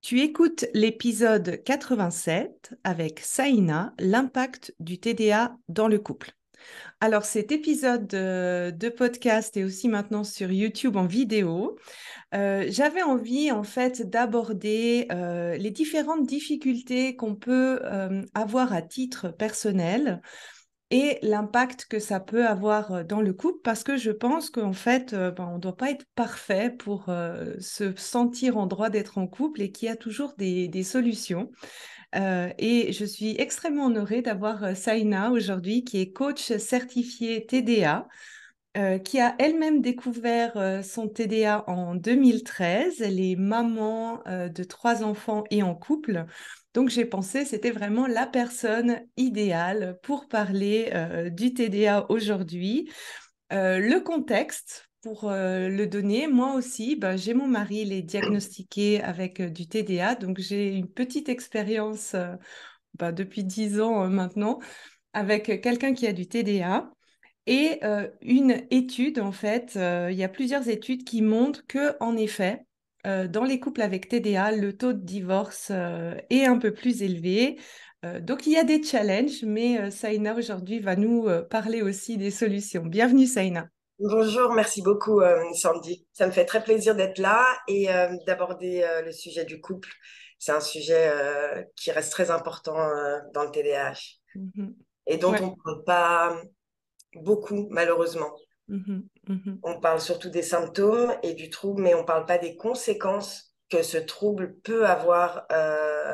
Tu écoutes l'épisode 87 avec Saïna, l'impact du TDA dans le couple. Alors cet épisode de podcast est aussi maintenant sur YouTube en vidéo. J'avais envie en fait d'aborder les différentes difficultés qu'on peut avoir à titre personnel et l'impact que ça peut avoir dans le couple, parce que je pense qu'en fait, on ne doit pas être parfait pour se sentir en droit d'être en couple et qu'il y a toujours des solutions. Et je suis extrêmement honorée d'avoir Saïna aujourd'hui, qui est coach certifié TDA, qui a elle-même découvert son TDA en 2013. Elle est maman de 3 enfants et en couple. Donc j'ai pensé que c'était vraiment la personne idéale pour parler du TDA aujourd'hui. Le contexte, pour le donner, moi aussi, j'ai mon mari, il est diagnostiqué avec du TDA, donc j'ai une petite expérience depuis 10 ans maintenant avec quelqu'un qui a du TDA. Et une étude, en fait, il y a plusieurs études qui montrent que, en effet, dans les couples avec TDA, le taux de divorce est un peu plus élevé. Donc, il y a des challenges, mais Saïna, aujourd'hui, va nous parler aussi des solutions. Bienvenue, Saïna. Bonjour, merci beaucoup Sandy. Ça me fait très plaisir d'être là et d'aborder le sujet du couple. C'est un sujet qui reste très important dans le TDAH Mhm. et dont Ouais. on ne parle pas beaucoup malheureusement. Mhm. Mhm. On parle surtout des symptômes et du trouble, mais on ne parle pas des conséquences que ce trouble peut avoir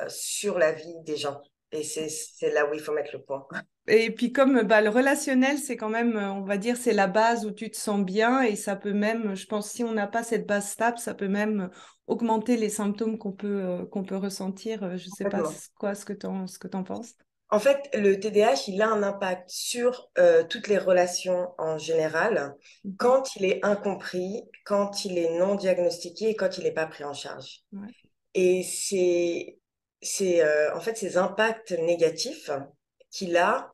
sur la vie des gens. Et c'est là où il faut mettre le point. Et puis comme le relationnel, c'est quand même, on va dire, c'est la base où tu te sens bien et ça peut même, je pense, si on n'a pas cette base stable, ça peut même augmenter les symptômes qu'on peut ressentir. Je ne sais pas Complètement. ce que t'en penses. En fait, le TDAH, il a un impact sur toutes les relations en général Mhm. quand il est incompris, quand il est non diagnostiqué et quand il n'est pas pris en charge. Ouais. Et en fait, ces impacts négatifs qu'il a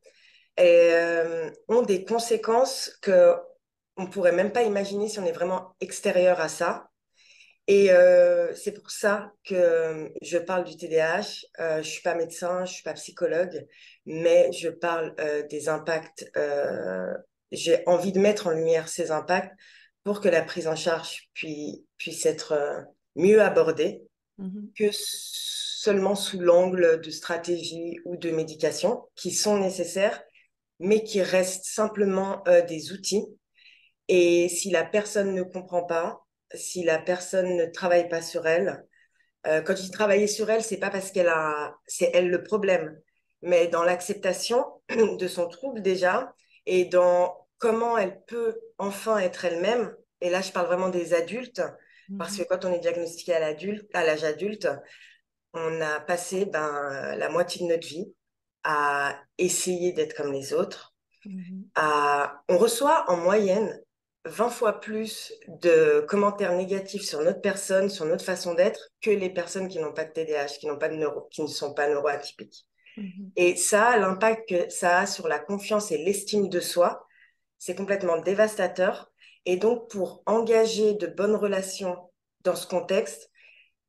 ont des conséquences que on pourrait même pas imaginer si on est vraiment extérieur à ça. Et c'est pour ça que je parle du TDAH. Je suis pas médecin, je suis pas psychologue, mais je parle des impacts. J'ai envie de mettre en lumière ces impacts pour que la prise en charge puisse être mieux abordée Mhm. que seulement sous l'angle de stratégie ou de médication, qui sont nécessaires, mais qui restent simplement des outils. Et si la personne ne comprend pas, si la personne ne travaille pas sur elle, quand je dis travailler sur elle, c'est pas parce c'est elle le problème, mais dans l'acceptation de son trouble déjà et dans comment elle peut enfin être elle-même. Et là, je parle vraiment des adultes, parce que Mhm. quand on est diagnostiqué à l'âge adulte, on a passé la moitié de notre vie à essayer d'être comme les autres. Mhm. On reçoit en moyenne 20 fois plus de commentaires négatifs sur notre personne, sur notre façon d'être, que les personnes qui n'ont pas de TDAH, qui ne sont pas neuroatypiques. Mhm. Et ça, l'impact que ça a sur la confiance et l'estime de soi, c'est complètement dévastateur. Et donc, pour engager de bonnes relations dans ce contexte,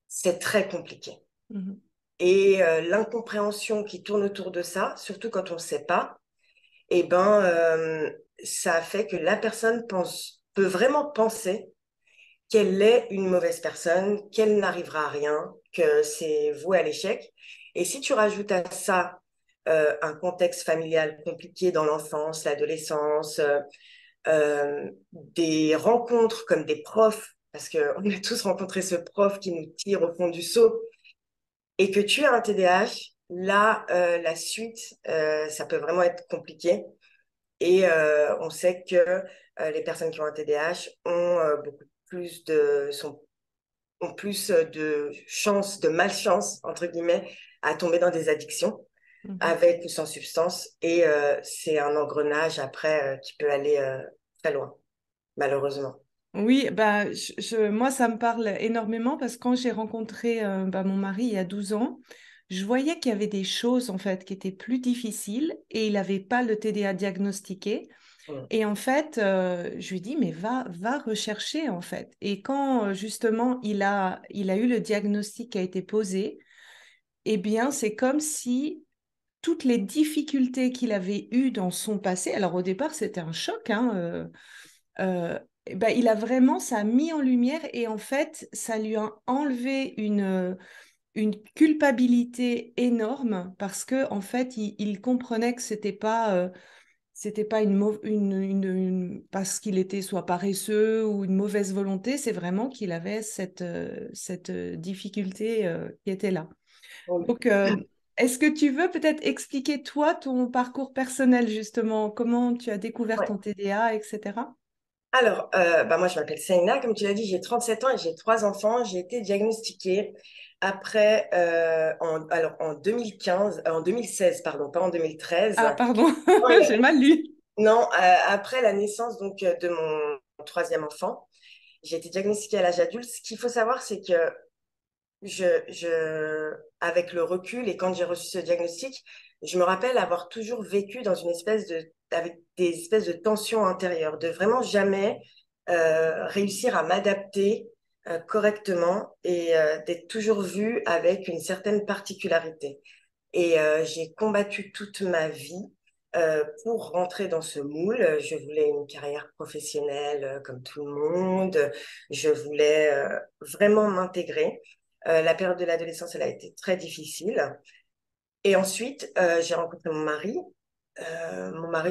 c'est très compliqué. Mhm. Et l'incompréhension qui tourne autour de ça, surtout quand on ne sait pas, eh ben, ça a fait que la personne peut vraiment penser qu'elle est une mauvaise personne, qu'elle n'arrivera à rien, que c'est voué à l'échec. Et si tu rajoutes à ça un contexte familial compliqué dans l'enfance, l'adolescence, des rencontres comme des profs, parce qu'on a tous rencontré ce prof qui nous tire au fond du seau, et que tu as un TDAH, là, la suite, ça peut vraiment être compliqué. Et on sait que les personnes qui ont un TDAH beaucoup plus ont plus de chances, de malchance, entre guillemets, à tomber dans des addictions Mhm. avec ou sans substance. Et c'est un engrenage après qui peut aller très loin, malheureusement. Oui, moi, ça me parle énormément parce que quand j'ai rencontré mon mari il y a 12 ans, je voyais qu'il y avait des choses en fait qui étaient plus difficiles et il n'avait pas le TDA diagnostiqué. Et en fait, je lui dis, mais va rechercher, en fait. Et quand, justement, il a eu le diagnostic qui a été posé, eh bien, c'est comme si toutes les difficultés qu'il avait eues dans son passé, alors au départ, c'était un choc, hein, eh ben, ça a mis en lumière et en fait, ça lui a enlevé une culpabilité énorme parce que en fait, il comprenait que c'était pas parce qu'il était soit paresseux ou une mauvaise volonté, c'est vraiment qu'il avait cette difficulté qui était là. Oui. Donc, est-ce que tu veux peut-être expliquer toi ton parcours personnel justement, comment tu as découvert Ouais. ton TDA, etc. Alors, moi, je m'appelle Saina, comme tu l'as dit, j'ai 37 ans et j'ai 3 enfants. J'ai été diagnostiquée après, en 2015, en 2016, pardon, pas en 2013. Ah, pardon, Non, j'ai mal lu. non, après la naissance donc de mon troisième enfant, j'ai été diagnostiquée à l'âge adulte. Ce qu'il faut savoir, c'est que avec le recul et quand j'ai reçu ce diagnostic, je me rappelle avoir toujours vécu dans une avec des espèces de tensions intérieures, de vraiment jamais réussir à m'adapter correctement et d'être toujours vue avec une certaine particularité. Et j'ai combattu toute ma vie pour rentrer dans ce moule. Je voulais une carrière professionnelle comme tout le monde. Je voulais vraiment m'intégrer. La période de l'adolescence, elle a été très difficile. Et ensuite, j'ai rencontré mon mari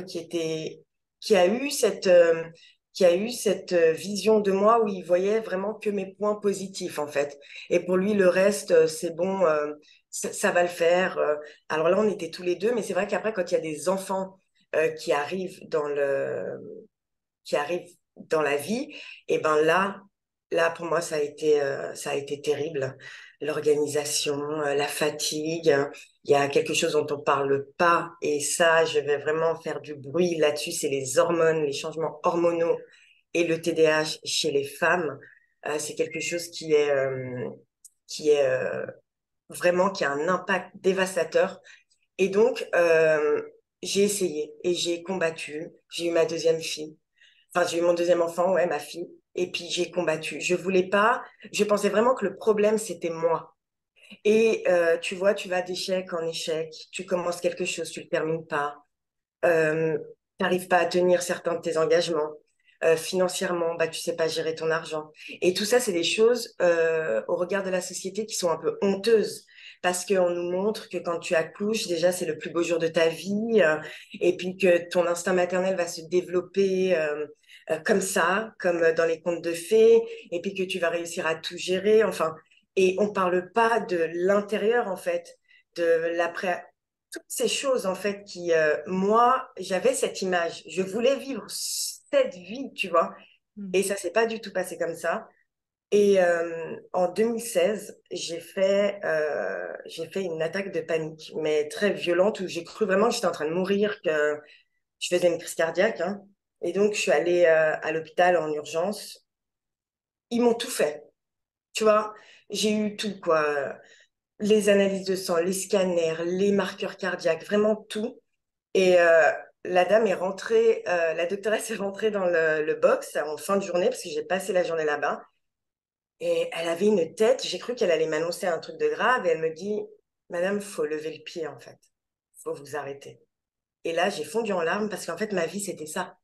qui a eu cette vision de moi où il voyait vraiment que mes points positifs en fait. Et pour lui, le reste, c'est bon, ça va le faire. Alors là, on était tous les deux, mais c'est vrai qu'après, quand il y a des enfants qui arrivent qui arrivent dans la vie, et ben là pour moi ça a été terrible. L'organisation, la fatigue, il y a quelque chose dont on parle pas et ça, je vais vraiment faire du bruit là-dessus, c'est les hormones, les changements hormonaux et le TDAH chez les femmes. C'est quelque chose qui est vraiment qui a un impact dévastateur et donc j'ai essayé et j'ai combattu. J'ai eu ma deuxième fille. Enfin, j'ai eu mon deuxième enfant, ouais, ma fille. Et puis j'ai combattu. Je voulais pas. Je pensais vraiment que le problème c'était moi. Et tu vois, tu vas d'échec en échec. Tu commences quelque chose, tu le termines pas. Euh, T'arrives pas à tenir certains de tes engagements. Financièrement, bah tu sais pas gérer ton argent. Et tout ça, c'est des choses au regard de la société qui sont un peu honteuses. Parce qu'on nous montre que quand tu accouches, déjà, c'est le plus beau jour de ta vie, et puis que ton instinct maternel va se développer comme ça, comme dans les contes de fées, et puis que tu vas réussir à tout gérer. Enfin, et on parle pas de l'intérieur, en fait, de l'après, toutes ces choses en fait moi j'avais cette image, je voulais vivre cette vie, tu vois, Mm. et ça s'est pas du tout passé comme ça. Et en 2016 j'ai fait une attaque de panique mais très violente où j'ai cru vraiment que j'étais en train de mourir, que je faisais une crise cardiaque, hein. Et donc je suis allée à l'hôpital en urgence. Ils m'ont tout fait, tu vois, j'ai eu tout quoi, les analyses de sang, les scanners, les marqueurs cardiaques, vraiment tout. Et la dame est rentrée, la doctoresse est rentrée dans le box en fin de journée parce que j'ai passé la journée là-bas. Et elle avait une tête, j'ai cru qu'elle allait m'annoncer un truc de grave et elle me dit, Madame, faut lever le pied en fait, faut vous arrêter. Et là, j'ai fondu en larmes parce qu'en fait, ma vie, c'était ça.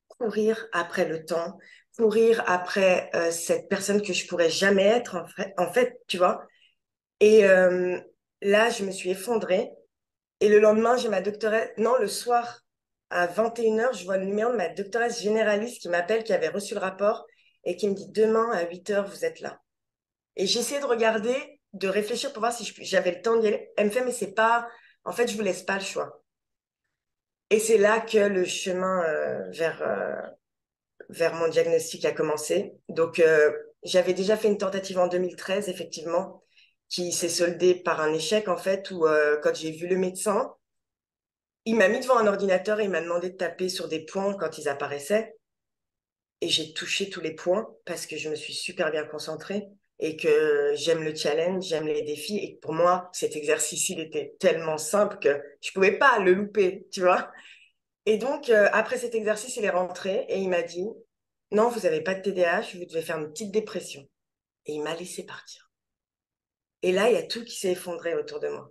Courir après le temps, courir après cette personne que je pourrais jamais être en fait, tu vois. Et là, je me suis effondrée. Et le lendemain, j'ai ma doctoresse. Non, le soir, à 21 heures, je vois le numéro de ma doctoresse généraliste qui m'appelle, qui avait reçu le rapport et qui me dit demain à 8 heures, vous êtes là. Et j'essayais de regarder, de réfléchir pour voir si j'avais le temps d'y aller. Elle me fait, mais c'est pas. En fait, je vous laisse pas le choix. Et c'est là que le chemin vers mon diagnostic a commencé. Donc, j'avais déjà fait une tentative en 2013, effectivement, qui s'est soldée par un échec, en fait, où quand j'ai vu le médecin, il m'a mis devant un ordinateur et il m'a demandé de taper sur des points quand ils apparaissaient. Et j'ai touché tous les points parce que je me suis super bien concentrée et que j'aime le challenge, j'aime les défis. Et pour moi, cet exercice, il était tellement simple que je pouvais pas le louper, tu vois. Et donc, après cet exercice, il est rentré et il m'a dit, non, vous n'avez pas de TDAH, vous devez faire une petite dépression. Et il m'a laissé partir. Et là, il y a tout qui s'est effondré autour de moi.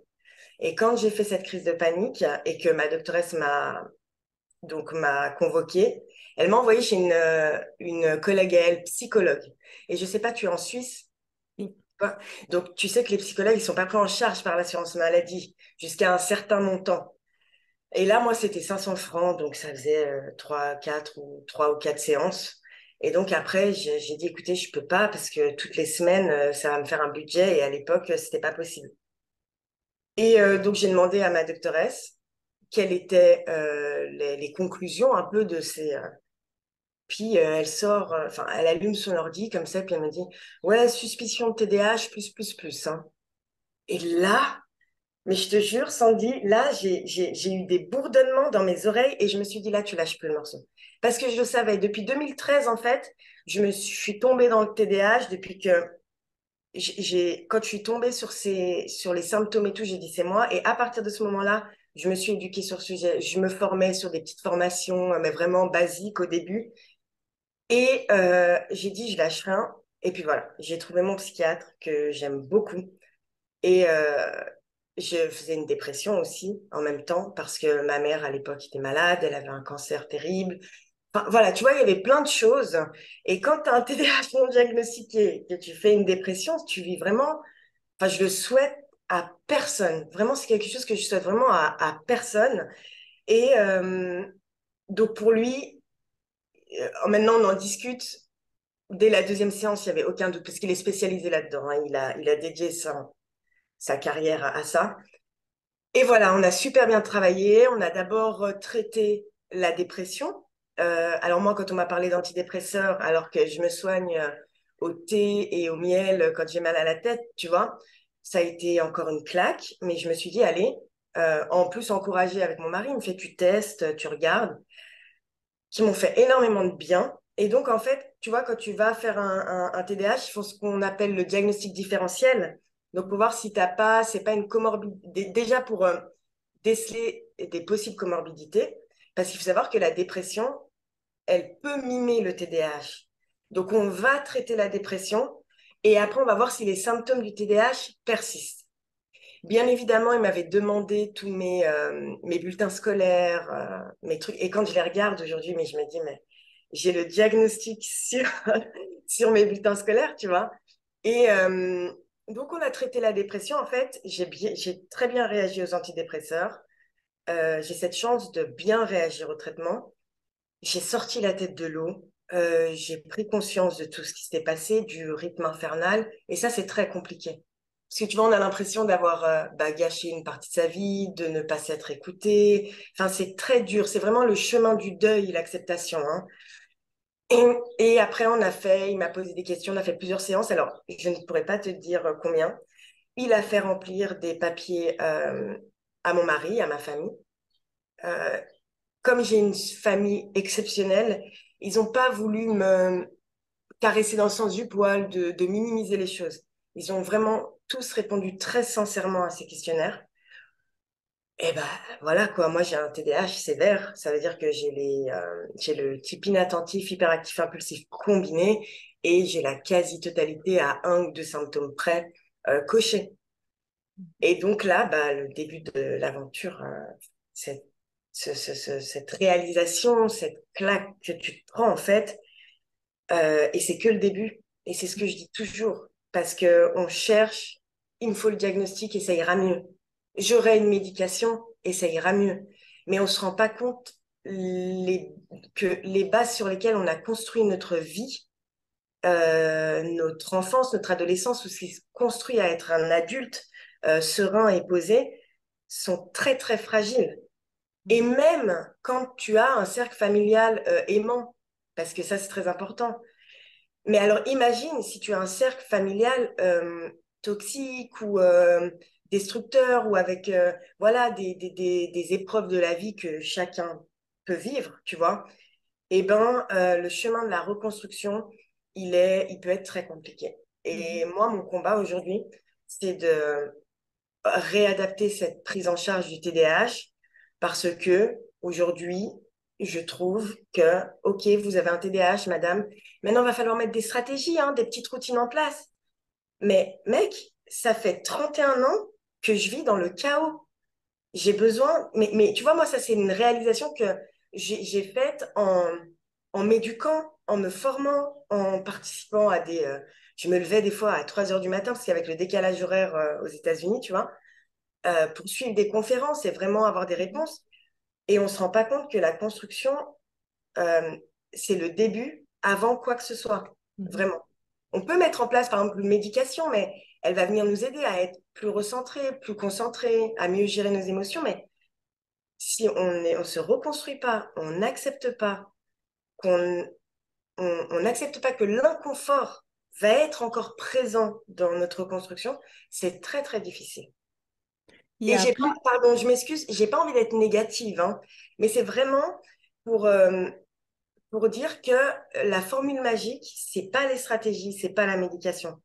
Et quand j'ai fait cette crise de panique et que ma doctoresse m'a convoquée, elle m'a envoyée chez une collègue à elle, psychologue. Et je sais pas, tu es en Suisse, Oui. quoi. Donc tu sais que les psychologues, ils sont pas pris en charge par l'assurance maladie jusqu'à un certain montant. Et là, moi, c'était 500 francs, donc ça faisait 3 ou 4 séances. Et donc après, j'ai dit, écoutez, je peux pas parce que toutes les semaines, ça va me faire un budget et à l'époque, c'était pas possible. Et donc j'ai demandé à ma doctoresse quelles étaient les conclusions un peu de ces. Puis elle sort, enfin, elle allume son ordi comme ça, puis elle me dit, ouais, suspicion de TDAH, plus, hein. Et là, mais je te jure, Sandy, là, j'ai eu des bourdonnements dans mes oreilles et je me suis dit, là, tu lâches plus le morceau. Parce que je le savais, depuis 2013, en fait, je suis tombée dans le TDAH depuis que quand je suis tombée sur les symptômes et tout, j'ai dit, c'est moi. Et à partir de ce moment-là, je me suis éduquée sur le sujet. Je me formais sur des petites formations, mais vraiment basiques au début. Et j'ai dit, je lâche rien. Et puis voilà, j'ai trouvé mon psychiatre que j'aime beaucoup. Et je faisais une dépression aussi en même temps parce que ma mère à l'époque était malade, elle avait un cancer terrible. Enfin, voilà, tu vois, il y avait plein de choses. Et quand tu as un TDAH non diagnostiqué, que tu fais une dépression, tu vis vraiment, enfin, je le souhaite à personne. Vraiment, c'est quelque chose que je souhaite vraiment à personne. Et donc pour lui, maintenant on en discute. Dès la deuxième séance, il n'y avait aucun doute parce qu'il est spécialisé là-dedans, hein. Il a dédié sa carrière à ça. Et voilà, on a super bien travaillé. On a d'abord traité la dépression. Alors moi, quand on m'a parlé d'antidépresseurs, alors que je me soigne au thé et au miel quand j'ai mal à la tête, tu vois, ça a été encore une claque. Mais je me suis dit, allez, en plus encouragée avec mon mari, il me fait, tu testes, tu regardes, qui m'ont fait énormément de bien. Et donc, en fait, tu vois, quand tu vas faire un TDAH, ils font ce qu'on appelle le diagnostic différentiel. Donc, pour voir si t'as pas, c'est pas une comorbidité. Déjà, pour déceler des possibles comorbidités, parce qu'il faut savoir que la dépression, elle peut mimer le TDAH. Donc, on va traiter la dépression et après, on va voir si les symptômes du TDAH persistent. Bien évidemment, il m'avait demandé tous mes bulletins scolaires, mes trucs. Et quand je les regarde aujourd'hui, mais je me dis, mais j'ai le diagnostic sur mes bulletins scolaires, tu vois. Et donc, on a traité la dépression. En fait, j'ai très bien réagi aux antidépresseurs. J'ai cette chance de bien réagir au traitement. J'ai sorti la tête de l'eau. J'ai pris conscience de tout ce qui s'était passé, du rythme infernal. Et ça, c'est très compliqué. Parce que tu vois, on a l'impression d'avoir gâché une partie de sa vie, de ne pas s'être écouté. Enfin, c'est très dur. C'est vraiment le chemin du deuil, l'acceptation, hein. Et après, il m'a posé des questions, on a fait plusieurs séances. Alors, je ne pourrais pas te dire combien. Il a fait remplir des papiers à mon mari, à ma famille. Euh, Comme j'ai une famille exceptionnelle, ils n'ont pas voulu me caresser dans le sens du poil, de minimiser les choses. Ils ont vraiment tous répondu très sincèrement à ces questionnaires. Et ben voilà quoi, moi j'ai un TDAH sévère, ça veut dire que j'ai le type inattentif, hyperactif, impulsif combiné et j'ai la quasi-totalité à un ou deux symptômes près cochés. Et donc là, le début de l'aventure, cette, cette réalisation, cette claque que tu te prends en fait, et c'est que le début. Et c'est ce que je dis toujours, parce que on cherche, il me faut le diagnostic et ça ira mieux. J'aurai une médication et ça ira mieux. Mais on se rend pas compte que les bases sur lesquelles on a construit notre vie, notre enfance, notre adolescence, ou ce qui se construit à être un adulte serein et posé, sont très très fragiles. Et même quand tu as un cercle familial aimant, parce que ça c'est très important. Mais alors imagine si tu as un cercle familial toxique ou destructeur ou avec voilà des épreuves de la vie que chacun peut vivre, tu vois. Eh ben le chemin de la reconstruction, il peut être très compliqué. Et Mhm. moi, mon combat aujourd'hui, c'est de réadapter cette prise en charge du TDAH parce que aujourd'hui, je trouve que, OK, vous avez un TDAH, madame, maintenant, il va falloir mettre des stratégies, hein, des petites routines en place. Mais mec, ça fait 31 ans que je vis dans le chaos. J'ai besoin, mais tu vois, moi, ça, c'est une réalisation que j'ai faite en m'éduquant, en me formant, en participant à des... je me levais des fois à 3 heures du matin, parce qu'avec le décalage horaire aux États-Unis, tu vois, pour suivre des conférences et vraiment avoir des réponses. Et on ne se rend pas compte que la construction, euh, c'est le début avant quoi que ce soit, Mhm. vraiment. On peut mettre en place, par exemple, une médication, mais elle va venir nous aider à être plus recentrés, plus concentrés, à mieux gérer nos émotions. Mais si on se reconstruit pas, on n'accepte pas qu'on on n'accepte pas que l'inconfort va être encore présent dans notre construction, c'est très, très difficile. Il y Et a j'ai pas, plus... pardon, je m'excuse, j'ai pas envie d'être négative, hein, mais c'est vraiment pour, pour dire que la formule magique, c'est pas les stratégies, c'est pas la médication.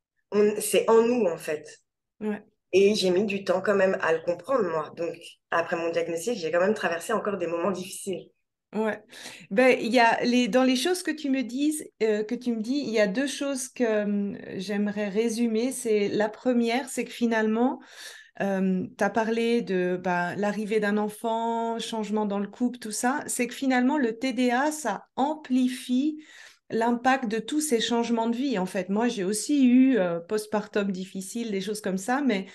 C'est en nous, en fait. Ouais. Et j'ai mis du temps quand même à le comprendre, moi. Donc, après mon diagnostic, j'ai quand même traversé encore des moments difficiles. Ouais. Ben, il y a dans les choses que tu me que tu me dis, il y a deux choses que j'aimerais résumer. C'est la première, c'est que finalement, tu as parlé de l'arrivée d'un enfant, changement dans le couple, tout ça. C'est que finalement, le TDA, ça amplifie l'impact de tous ces changements de vie. En fait, moi, j'ai aussi eu postpartum difficile, des choses comme ça, mais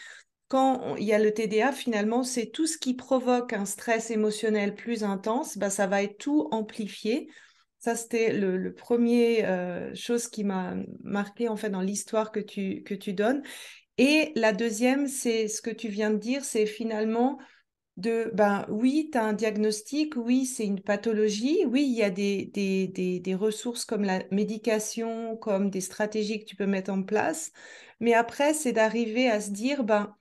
il y a le TDA, finalement, c'est tout ce qui provoque un stress émotionnel plus intense, bah, ça va être tout amplifié. Ça, c'était le premier chose qui m'a marqué en fait dans l'histoire que tu donnes. Et la deuxième, c'est ce que tu viens de dire, c'est finalement ben oui, tu as un diagnostic, oui, c'est une pathologie, oui, il y a des ressources comme la médication, comme des stratégies que tu peux mettre en place, mais après, c'est d'arriver à se dire, ben,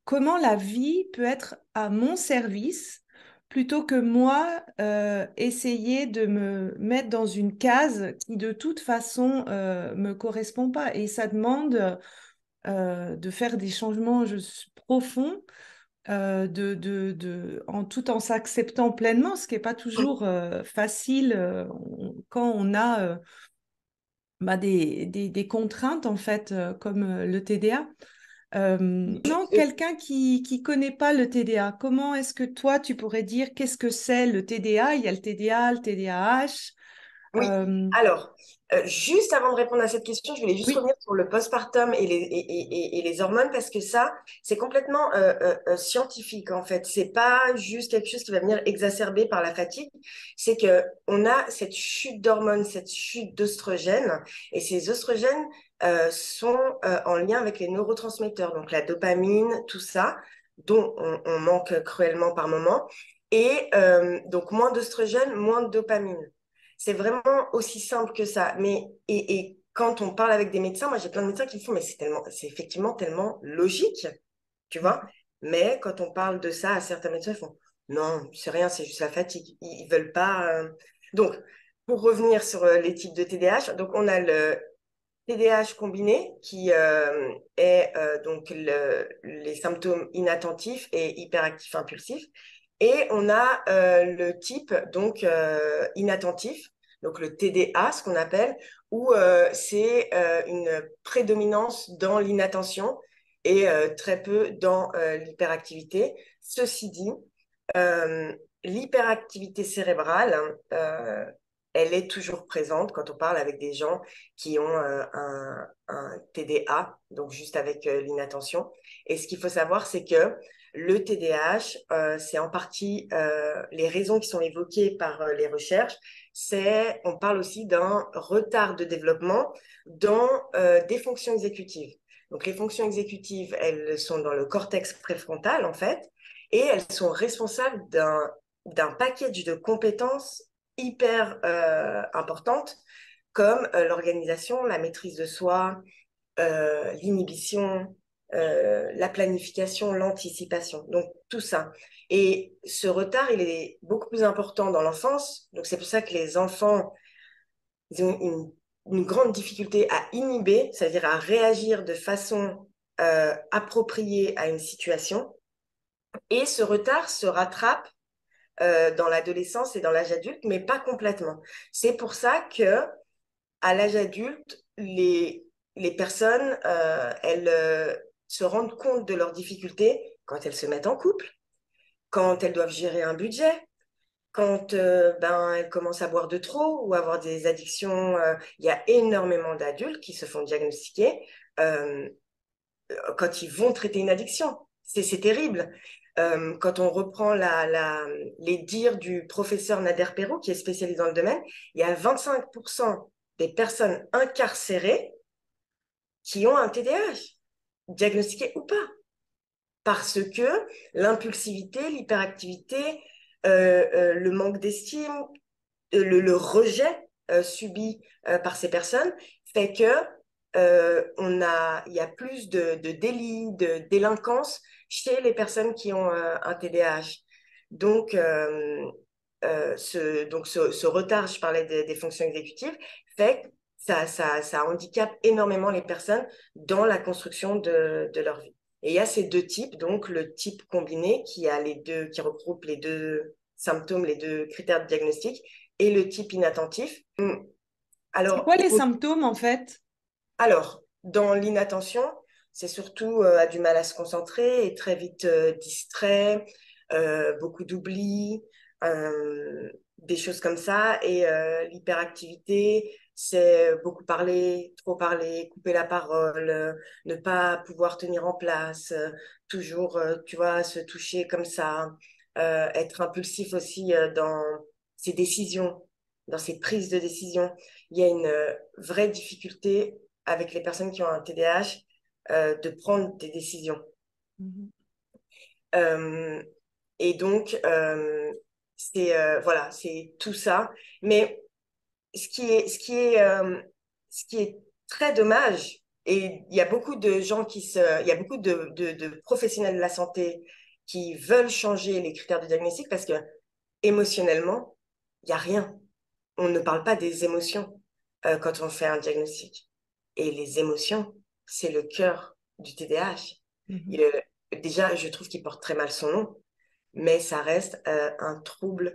comment la vie peut être à mon service plutôt que moi essayer de me mettre dans une case qui de toute façon me correspond pas. Et ça demande de faire des changements profonds tout en s'acceptant pleinement, ce qui n'est pas toujours facile quand on a des contraintes en fait comme le TDA. Non, quelqu'un qui connaît pas le TDA, comment est-ce que toi, tu pourrais dire qu'est-ce que c'est le TDA? Il y a le TDA, le TDAH. Oui, Euh, alors, juste avant de répondre à cette question, je voulais juste oui, revenir sur le postpartum et les hormones parce que ça, c'est complètement scientifique en fait. C'est pas juste quelque chose qui va venir exacerber par la fatigue, c'est que on a cette chute d'hormones, cette chute d'oestrogènes et ces oestrogènes sont en lien avec les neurotransmetteurs, donc la dopamine, tout ça, dont on manque cruellement par moment. Et donc, moins d'oestrogènes, moins de dopamine. C'est vraiment aussi simple que ça. Et quand on parle avec des médecins, moi j'ai plein de médecins qui me font, mais c'est effectivement tellement logique, tu vois. Mais quand on parle de ça à certains médecins, ils font, non, c'est rien, c'est juste la fatigue. Ils veulent pas. Donc, pour revenir sur les types de TDAH, donc on a le TDAH combiné qui est donc les symptômes inattentifs et hyperactifs impulsifs. Et on a le type donc inattentif, donc le TDA, ce qu'on appelle, où c'est une prédominance dans l'inattention et très peu dans l'hyperactivité. Ceci dit, l'hyperactivité cérébrale, elle est toujours présente quand on parle avec des gens qui ont un TDA, donc juste avec l'inattention. Et ce qu'il faut savoir, c'est que le TDAH, c'est en partie les raisons qui sont évoquées par les recherches, on parle aussi d'un retard de développement dans des fonctions exécutives. Donc les fonctions exécutives, elles sont dans le cortex préfrontal en fait, et elles sont responsables d'un package de compétences hyper importantes comme l'organisation, la maîtrise de soi, l'inhibition, la planification, l'anticipation. Donc tout ça. Et ce retard, il est beaucoup plus important dans l'enfance. Donc c'est pour ça que les enfants, ils ont une grande difficulté à inhiber, c'est-à-dire à réagir de façon appropriée à une situation. Et ce retard se rattrape dans l'adolescence et dans l'âge adulte, mais pas complètement. C'est pour ça que à l'âge adulte, les personnes, elles se rendent compte de leurs difficultés quand elles se mettent en couple, quand elles doivent gérer un budget, quand elles commencent à boire de trop ou avoir des addictions. Il y a énormément d'adultes qui se font diagnostiquer euh, quand ils vont traiter une addiction. C'est terrible. Quand on reprend les dires du professeur Nader Perrou, qui est spécialisé dans le domaine, il y a 25% des personnes incarcérées qui ont un TDAH, diagnostiqué ou pas, parce que l'impulsivité, l'hyperactivité, le manque d'estime, le rejet subi par ces personnes fait que il y a plus de délits, de délinquance chez les personnes qui ont un TDAH. Donc, ce retard, je parlais des fonctions exécutives, fait que ça handicape énormément les personnes dans la construction de leur vie. Et il y a ces deux types, donc le type combiné qui regroupe les deux symptômes, les deux critères de diagnostic, et le type inattentif. C'est Alors, quoi les symptômes en fait? dans l'inattention, c'est surtout du mal à se concentrer et très vite distrait, beaucoup d'oubli, des choses comme ça. Et l'hyperactivité, c'est beaucoup parler, trop parler, couper la parole, ne pas pouvoir tenir en place, toujours, tu vois, se toucher comme ça, être impulsif aussi dans ses décisions, dans ses prises de décision. Il y a une vraie difficulté avec les personnes qui ont un TDAH de prendre des décisions. Mhm. Euh, et donc, voilà, c'est tout ça. Mais ce qui est très dommage, et il y a beaucoup de gens il y a beaucoup de professionnels de la santé qui veulent changer les critères de diagnostic parce que émotionnellement, il n'y a rien. On ne parle pas des émotions quand on fait un diagnostic. Et les émotions, c'est le cœur du TDAH. Mhm. Il est- Déjà, je trouve qu'il porte très mal son nom, mais ça reste un trouble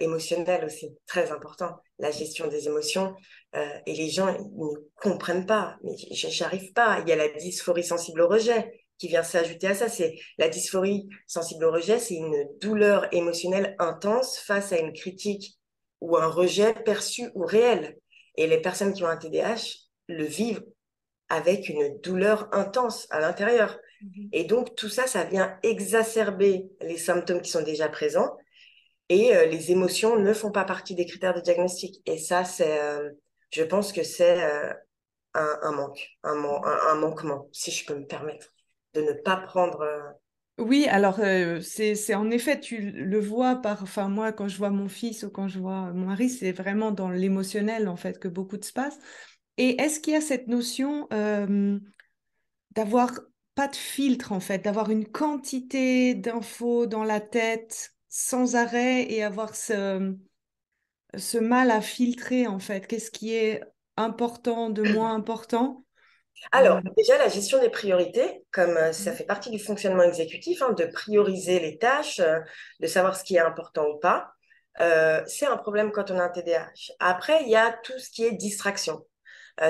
émotionnel aussi, très important. La gestion des émotions, et les gens, ils ne comprennent pas, mais j'arrive pas. Il y a la dysphorie sensible au rejet qui vient s'ajouter à ça. C'est la dysphorie sensible au rejet, c'est une douleur émotionnelle intense face à une critique ou un rejet perçu ou réel. Et les personnes qui ont un TDAH le vivent avec une douleur intense à l'intérieur. Mhm. Et donc, tout ça, ça vient exacerber les symptômes qui sont déjà présents et les émotions ne font pas partie des critères de diagnostic. Et ça, je pense que c'est un manque, un manquement, si je peux me permettre, de ne pas prendre. Oui, alors c'est en effet, tu le vois enfin moi quand je vois mon fils ou quand je vois mon mari, c'est vraiment dans l'émotionnel en fait que beaucoup de se passe. Et est-ce qu'il y a cette notion d'avoir pas de filtre en fait, d'avoir une quantité d'infos dans la tête sans arrêt et avoir ce mal à filtrer en fait, qu'est-ce qui est important, de moins important? Alors, Euh, déjà, la gestion des priorités, comme ça fait partie du fonctionnement exécutif, hein, de prioriser les tâches, de savoir ce qui est important ou pas, c'est un problème quand on a un TDAH. Après, il y a tout ce qui est distraction.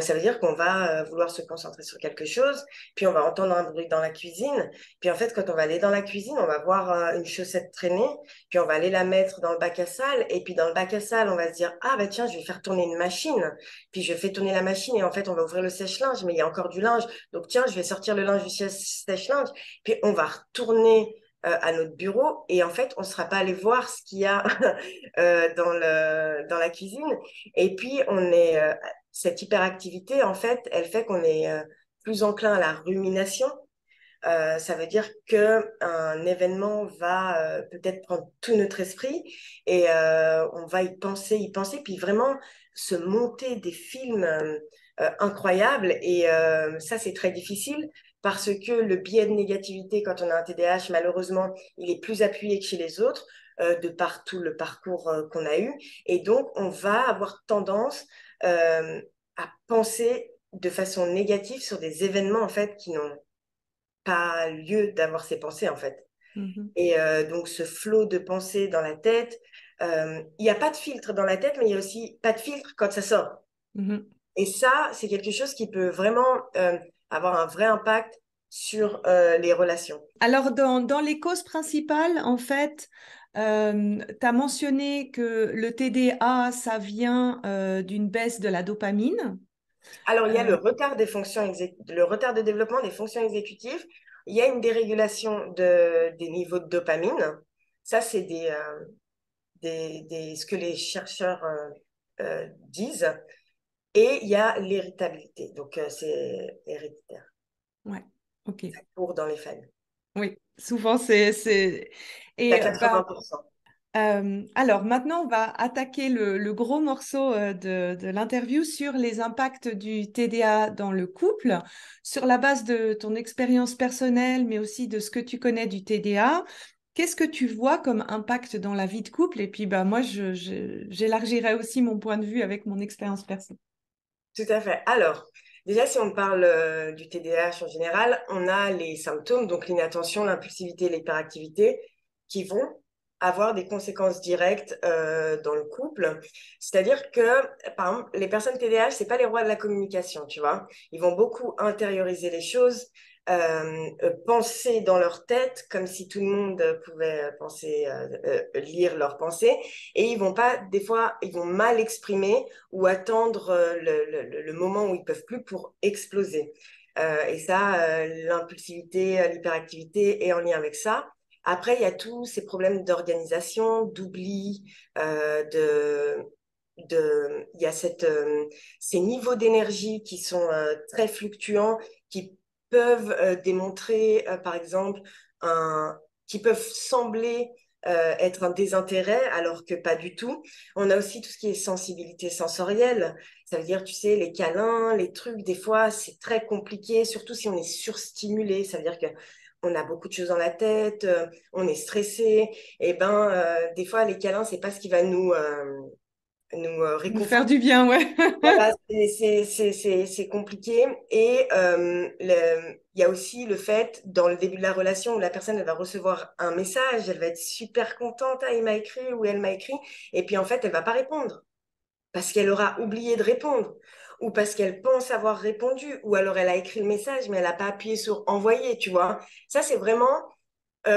Ça veut dire qu'on va vouloir se concentrer sur quelque chose, puis on va entendre un bruit dans la cuisine, puis en fait, quand on va aller dans la cuisine, on va voir une chaussette traîner, puis on va aller la mettre dans le bac à sable, et puis dans le bac à sable, on va se dire, ah bah tiens, je vais faire tourner une machine, puis je fais tourner la machine, et en fait, on va ouvrir le sèche-linge, mais il y a encore du linge, donc tiens, je vais sortir le linge du sèche-linge, puis on va retourner à notre bureau, et en fait, on ne sera pas allé voir ce qu'il y a dans la cuisine, et puis cette hyperactivité, en fait, elle fait qu'on est plus enclin à la rumination. Ça veut dire qu'un événement va peut-être prendre tout notre esprit et on va y penser, puis vraiment se monter des films incroyables. Et ça, c'est très difficile parce que le biais de négativité, quand on a un TDAH, malheureusement, il est plus appuyé que chez les autres, de par tout le parcours qu'on a eu. Et donc, on va avoir tendance à penser de façon négative sur des événements en fait qui n'ont pas lieu d'avoir ces pensées en fait. Mhm. Et donc, ce flot de pensée dans la tête, il n'y a pas de filtre dans la tête, mais il y a aussi pas de filtre quand ça sort. Mhm. Et ça, c'est quelque chose qui peut vraiment avoir un vrai impact sur les relations. Alors, dans les causes principales, en fait, tu as mentionné que le TDA, ça vient d'une baisse de la dopamine. Alors, il y a Euh, le retard de développement des fonctions exécutives. Il y a une dérégulation des niveaux de dopamine. Ça, c'est ce que les chercheurs disent. Et il y a l'héritabilité. Donc, c'est héréditaire. ouais, ok. Ça court dans les familles. Oui, souvent c'est... C'est à Et bah, 80%. alors maintenant, on va attaquer le gros morceau de l'interview sur les impacts du TDA dans le couple, sur la base de ton expérience personnelle, mais aussi de ce que tu connais du TDA. Qu'est-ce que tu vois comme impact dans la vie de couple? Et puis, bah, moi, j'élargirai aussi mon point de vue avec mon expérience personnelle. Tout à fait. Alors, déjà, si on parle du TDAH en général, on a les symptômes, donc l'inattention, l'impulsivité, l'hyperactivité, qui vont avoir des conséquences directes dans le couple. C'est-à-dire que, par exemple, les personnes TDAH, c'est pas les rois de la communication, tu vois. Ils vont beaucoup intérioriser les choses, penser dans leur tête, comme si tout le monde pouvait penser, lire leurs pensées, et ils vont pas, des fois, ils vont mal exprimer ou attendre le moment où ils peuvent plus pour exploser. Et ça, l'impulsivité, l'hyperactivité est en lien avec ça. Après, il y a tous ces problèmes d'organisation, d'oubli, il y a ces niveaux d'énergie qui sont très fluctuants, qui peuvent démontrer, par exemple, un, qui peuvent sembler être un désintérêt, alors que pas du tout. On a aussi tout ce qui est sensibilité sensorielle. Ça veut dire, tu sais, les câlins, les trucs, des fois, c'est très compliqué, surtout si on est surstimulé. Ça veut dire que on a beaucoup de choses dans la tête, on est stressé. Et ben, des fois, les câlins, c'est pas ce qui va nous Nous faire réconforter. du bien, ouais. Voilà, c'est compliqué. Et il y a aussi le fait, dans le début de la relation, où la personne elle va recevoir un message, elle va être super contente, ah, il m'a écrit ou elle m'a écrit, et puis en fait, elle va pas répondre parce qu'elle aura oublié de répondre, ou parce qu'elle pense avoir répondu, ou alors elle a écrit le message, mais elle n'a pas appuyé sur envoyer, tu vois. Ça, c'est vraiment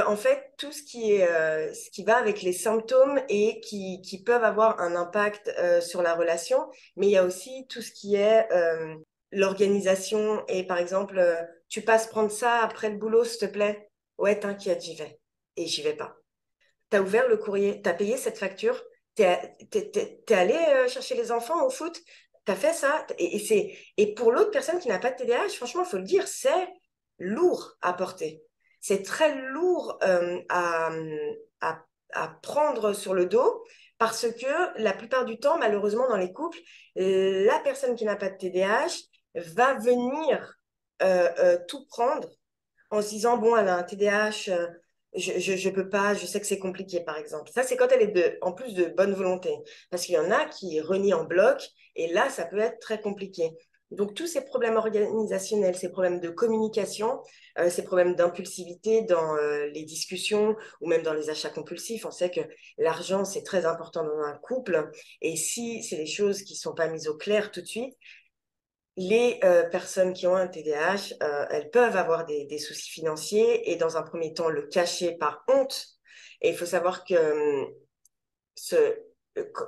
en fait, tout ce qui va avec les symptômes et qui peuvent avoir un impact sur la relation, mais il y a aussi tout ce qui est l'organisation. Et par exemple, tu passes prendre ça après le boulot, s'il te plaît? Ouais, t'inquiète, j'y vais. Et j'y vais pas. T'as ouvert le courrier, t'as payé cette facture, t'es allé chercher les enfants au foot, t'as fait ça. Et pour l'autre personne qui n'a pas de TDAH, franchement, il faut le dire, c'est lourd à porter. C'est très lourd à, à prendre sur le dos parce que la plupart du temps, malheureusement, dans les couples, la personne qui n'a pas de TDAH va venir tout prendre en se disant, bon, elle a un TDAH, je peux pas, je sais que c'est compliqué, par exemple. Ça, c'est quand elle est en plus de bonne volonté. Parce qu'il y en a qui renient en bloc, et là, ça peut être très compliqué. Donc, tous ces problèmes organisationnels, ces problèmes de communication, ces problèmes d'impulsivité dans les discussions ou même dans les achats compulsifs, on sait que l'argent, c'est très important dans un couple. Et si c'est des choses qui ne sont pas mises au clair tout de suite, les personnes qui ont un TDAH, elles peuvent avoir des soucis financiers et dans un premier temps le cacher par honte. Et il faut savoir que ce,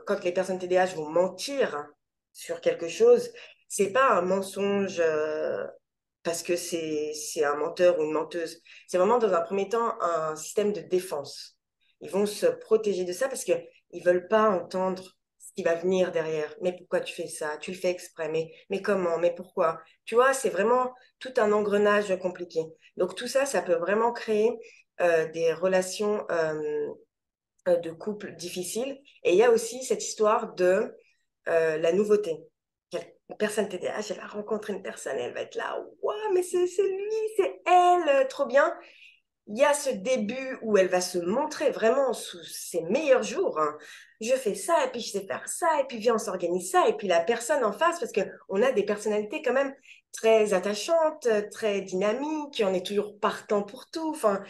quand les personnes TDAH vont mentir sur quelque chose, c'est pas un mensonge parce que c'est un menteur ou une menteuse. C'est vraiment dans un premier temps un système de défense. Ils vont se protéger de ça parce qu'ils ne veulent pas entendre ce qui va venir derrière. Mais pourquoi tu fais ça? Tu le fais exprès. Mais comment? Mais pourquoi? Tu vois, c'est vraiment tout un engrenage compliqué. Donc tout ça, ça peut vraiment créer des relations de couple difficiles. Et il y a aussi cette histoire de la nouveauté. Une personne TDAH, elle va rencontrer une personne et elle va être là, waouh, mais c'est lui, c'est elle, trop bien. Il y a ce début où elle va se montrer vraiment sous ses meilleurs jours, hein. Je fais ça, et puis je sais faire ça, et puis viens, on s'organise ça. Et puis la personne en face, parce qu'on a des personnalités quand même très attachantes, très dynamiques, on est toujours partant pour tout. Enfin,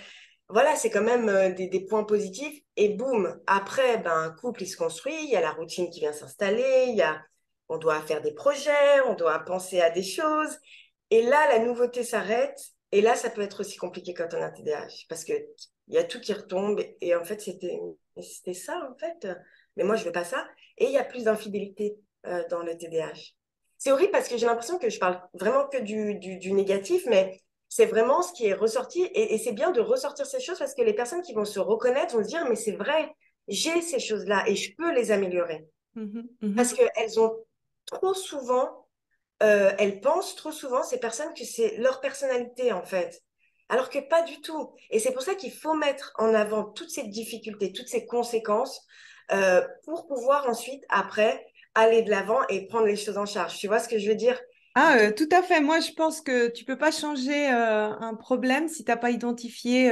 voilà, c'est quand même des points positifs. Et boum, après, ben, un couple, il se construit, il y a la routine qui vient s'installer, on doit faire des projets, on doit penser à des choses. Et là, la nouveauté s'arrête. Et là, ça peut être aussi compliqué quand on a un TDAH, parce que il y a tout qui retombe. Et en fait, c'était ça, en fait. Mais moi, je veux pas ça. Et il y a plus d'infidélité dans le TDAH. C'est horrible parce que j'ai l'impression que je parle vraiment que du négatif, mais c'est vraiment ce qui est ressorti. Et c'est bien de ressortir ces choses parce que les personnes qui vont se reconnaître vont se dire, mais c'est vrai, j'ai ces choses-là et je peux les améliorer. Mhm, Parce mhm. qu'elles ont trop souvent, elles pensent trop souvent, ces personnes, que c'est leur personnalité, en fait. Alors que pas du tout. Et c'est pour ça qu'il faut mettre en avant toutes ces difficultés, toutes ces conséquences, pour pouvoir ensuite, après, aller de l'avant et prendre les choses en charge. Tu vois ce que je veux dire? Ah, tout à fait. Moi, je pense que tu peux pas changer un problème si tu n'as pas identifié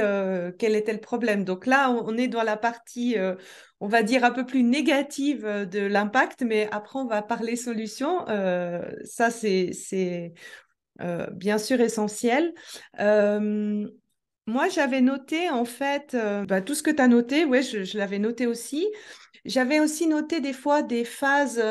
quel était le problème. Donc là, on est dans la partie, on va dire, un peu plus négative de l'impact, mais après, on va parler solution. Ça, c'est bien sûr essentiel. Euh, Moi, j'avais noté, en fait, bah, tout ce que tu as noté, ouais, je l'avais noté aussi. J'avais aussi noté des fois des phases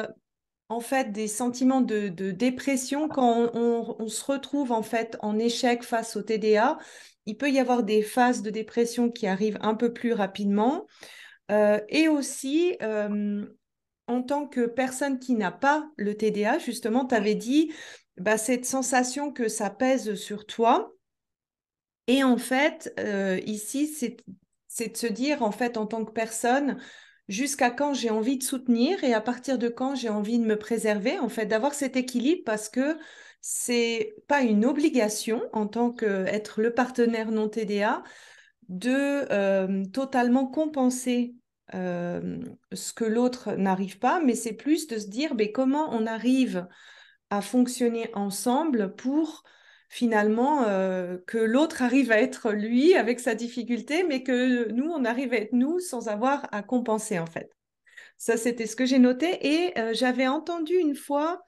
en fait des sentiments de dépression quand on se retrouve en fait en échec face au TDA. Il peut y avoir des phases de dépression qui arrivent un peu plus rapidement. Et aussi, en tant que personne qui n'a pas le TDA, justement, tu avais dit bah, cette sensation que ça pèse sur toi. Et en fait, ici, c'est de se dire, en fait, en tant que personne, jusqu'à quand j'ai envie de soutenir et à partir de quand j'ai envie de me préserver, en fait, d'avoir cet équilibre parce que c'est pas une obligation en tant qu'être le partenaire non TDA de totalement compenser ce que l'autre n'arrive pas, mais c'est plus de se dire ben, comment on arrive à fonctionner ensemble pour finalement que l'autre arrive à être lui avec sa difficulté, mais que nous, on arrive à être nous sans avoir à compenser en fait. Ça, c'était ce que j'ai noté. Et j'avais entendu une fois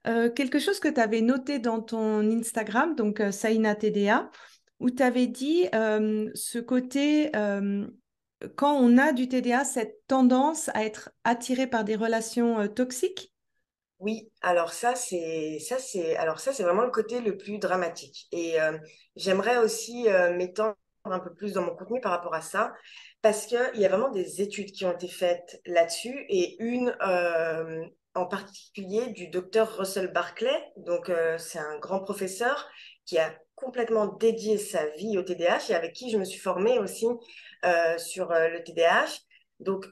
quelque chose que tu avais noté dans ton Instagram, donc Saïna TDA, où tu avais dit ce côté, quand on a du TDA, cette tendance à être attiré par des relations toxiques. Oui, alors alors ça c'est vraiment le côté le plus dramatique. Et j'aimerais aussi m'étendre un peu plus dans mon contenu par rapport à ça, parce qu'il y a vraiment des études qui ont été faites là-dessus, et une en particulier du docteur Russell Barclay. Donc c'est un grand professeur qui a complètement dédié sa vie au TDAH et avec qui je me suis formée aussi sur le TDAH. Donc,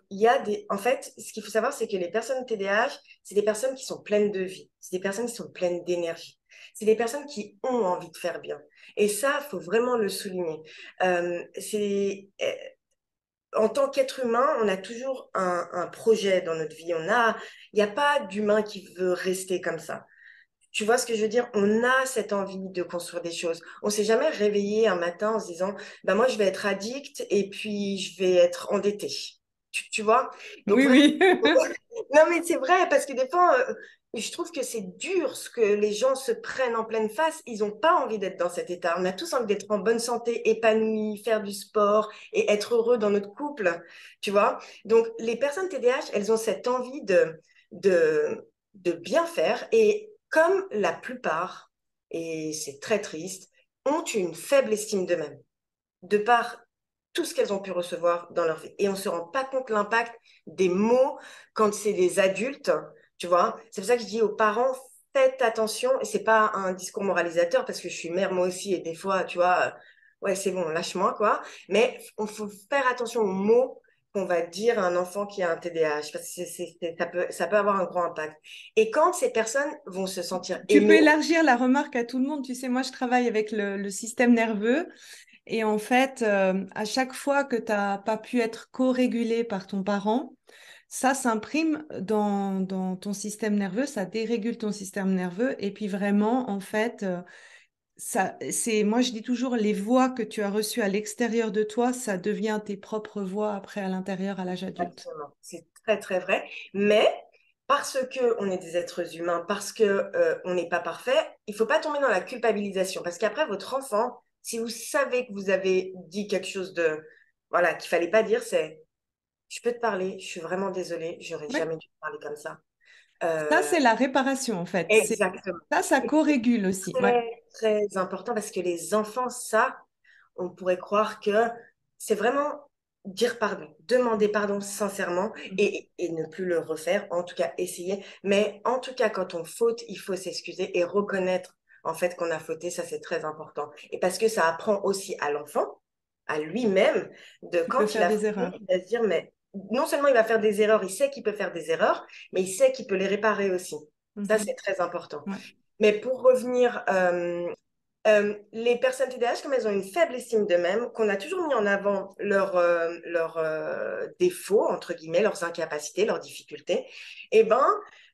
en fait, ce qu'il faut savoir, c'est que les personnes TDAH, c'est des personnes qui sont pleines de vie, c'est des personnes qui sont pleines d'énergie, c'est des personnes qui ont envie de faire bien. Et ça, il faut vraiment le souligner. En tant qu'être humain, on a toujours un projet dans notre vie. Il n'y a pas d'humain qui veut rester comme ça. Tu vois ce que je veux dire? On a cette envie de construire des choses. On s'est jamais réveillé un matin en se disant, bah moi je vais être addict et puis je vais être endetté. Tu vois? Donc Oui, vraiment, oui. non mais c'est vrai parce que des fois, je trouve que c'est dur ce que les gens se prennent en pleine face. Ils n'ont pas envie d'être dans cet état. On a tous envie d'être en bonne santé, épanouis, faire du sport et être heureux dans notre couple. Tu vois? Donc les personnes TDAH, elles ont cette envie de, de bien faire et comme la plupart, et c'est très triste, ont une faible estime d'eux-mêmes, de par tout ce qu'elles ont pu recevoir dans leur vie. Et on ne se rend pas compte l'impact des mots quand c'est des adultes, tu vois. C'est pour ça que je dis aux parents, faites attention, et c'est pas un discours moralisateur, parce que je suis mère moi aussi, et des fois, tu vois, ouais, c'est bon, lâche-moi, quoi. Mais il faut faire attention aux mots qu'on va dire à un enfant qui a un TDAH, parce que ça peut avoir un grand impact. Et quand ces personnes vont se sentir Tu peux aimées, élargir la remarque à tout le monde. Tu sais, moi, je travaille avec le système nerveux. Et en fait, à chaque fois que tu n'as pas pu être co-régulé par ton parent, ça s'imprime dans ton système nerveux, ça dérégule ton système nerveux. Et puis vraiment, en fait, moi je dis toujours, les voix que tu as reçues à l'extérieur de toi, ça devient tes propres voix après à l'intérieur à l'âge adulte. exactement, c'est très très vrai, mais parce que on est des êtres humains, parce que on n'est pas parfait, il faut pas tomber dans la culpabilisation, parce qu'après votre enfant, Si vous savez que vous avez dit quelque chose de, voilà, qu'il fallait pas dire, c'est, je peux te parler, je suis vraiment désolée, j'aurais Ouais. jamais dû te parler comme ça. Ça, Euh, c'est la réparation, en fait. exactement. Ça co-régule aussi. Ouais. Très, très important parce que les enfants, ça, on pourrait croire que c'est vraiment dire pardon, demander pardon sincèrement Mhm. et ne plus le refaire, en tout cas essayer. Mais en tout cas, quand on faute, il faut s'excuser et reconnaître en fait qu'on a fauté, ça c'est très important. Et parce que ça apprend aussi à l'enfant, à lui-même, de Tu peux quand il faire a des fauté, erreurs. il va se dire, mais non seulement il va faire des erreurs, il sait qu'il peut faire des erreurs, mais il sait qu'il peut les réparer aussi. Ça, c'est Mhm. très important. Ouais. Mais pour revenir, les personnes TDAH, comme elles ont une faible estime d'eux-mêmes, qu'on a toujours mis en avant leurs défauts, entre guillemets, leurs incapacités, leurs difficultés, eh ben,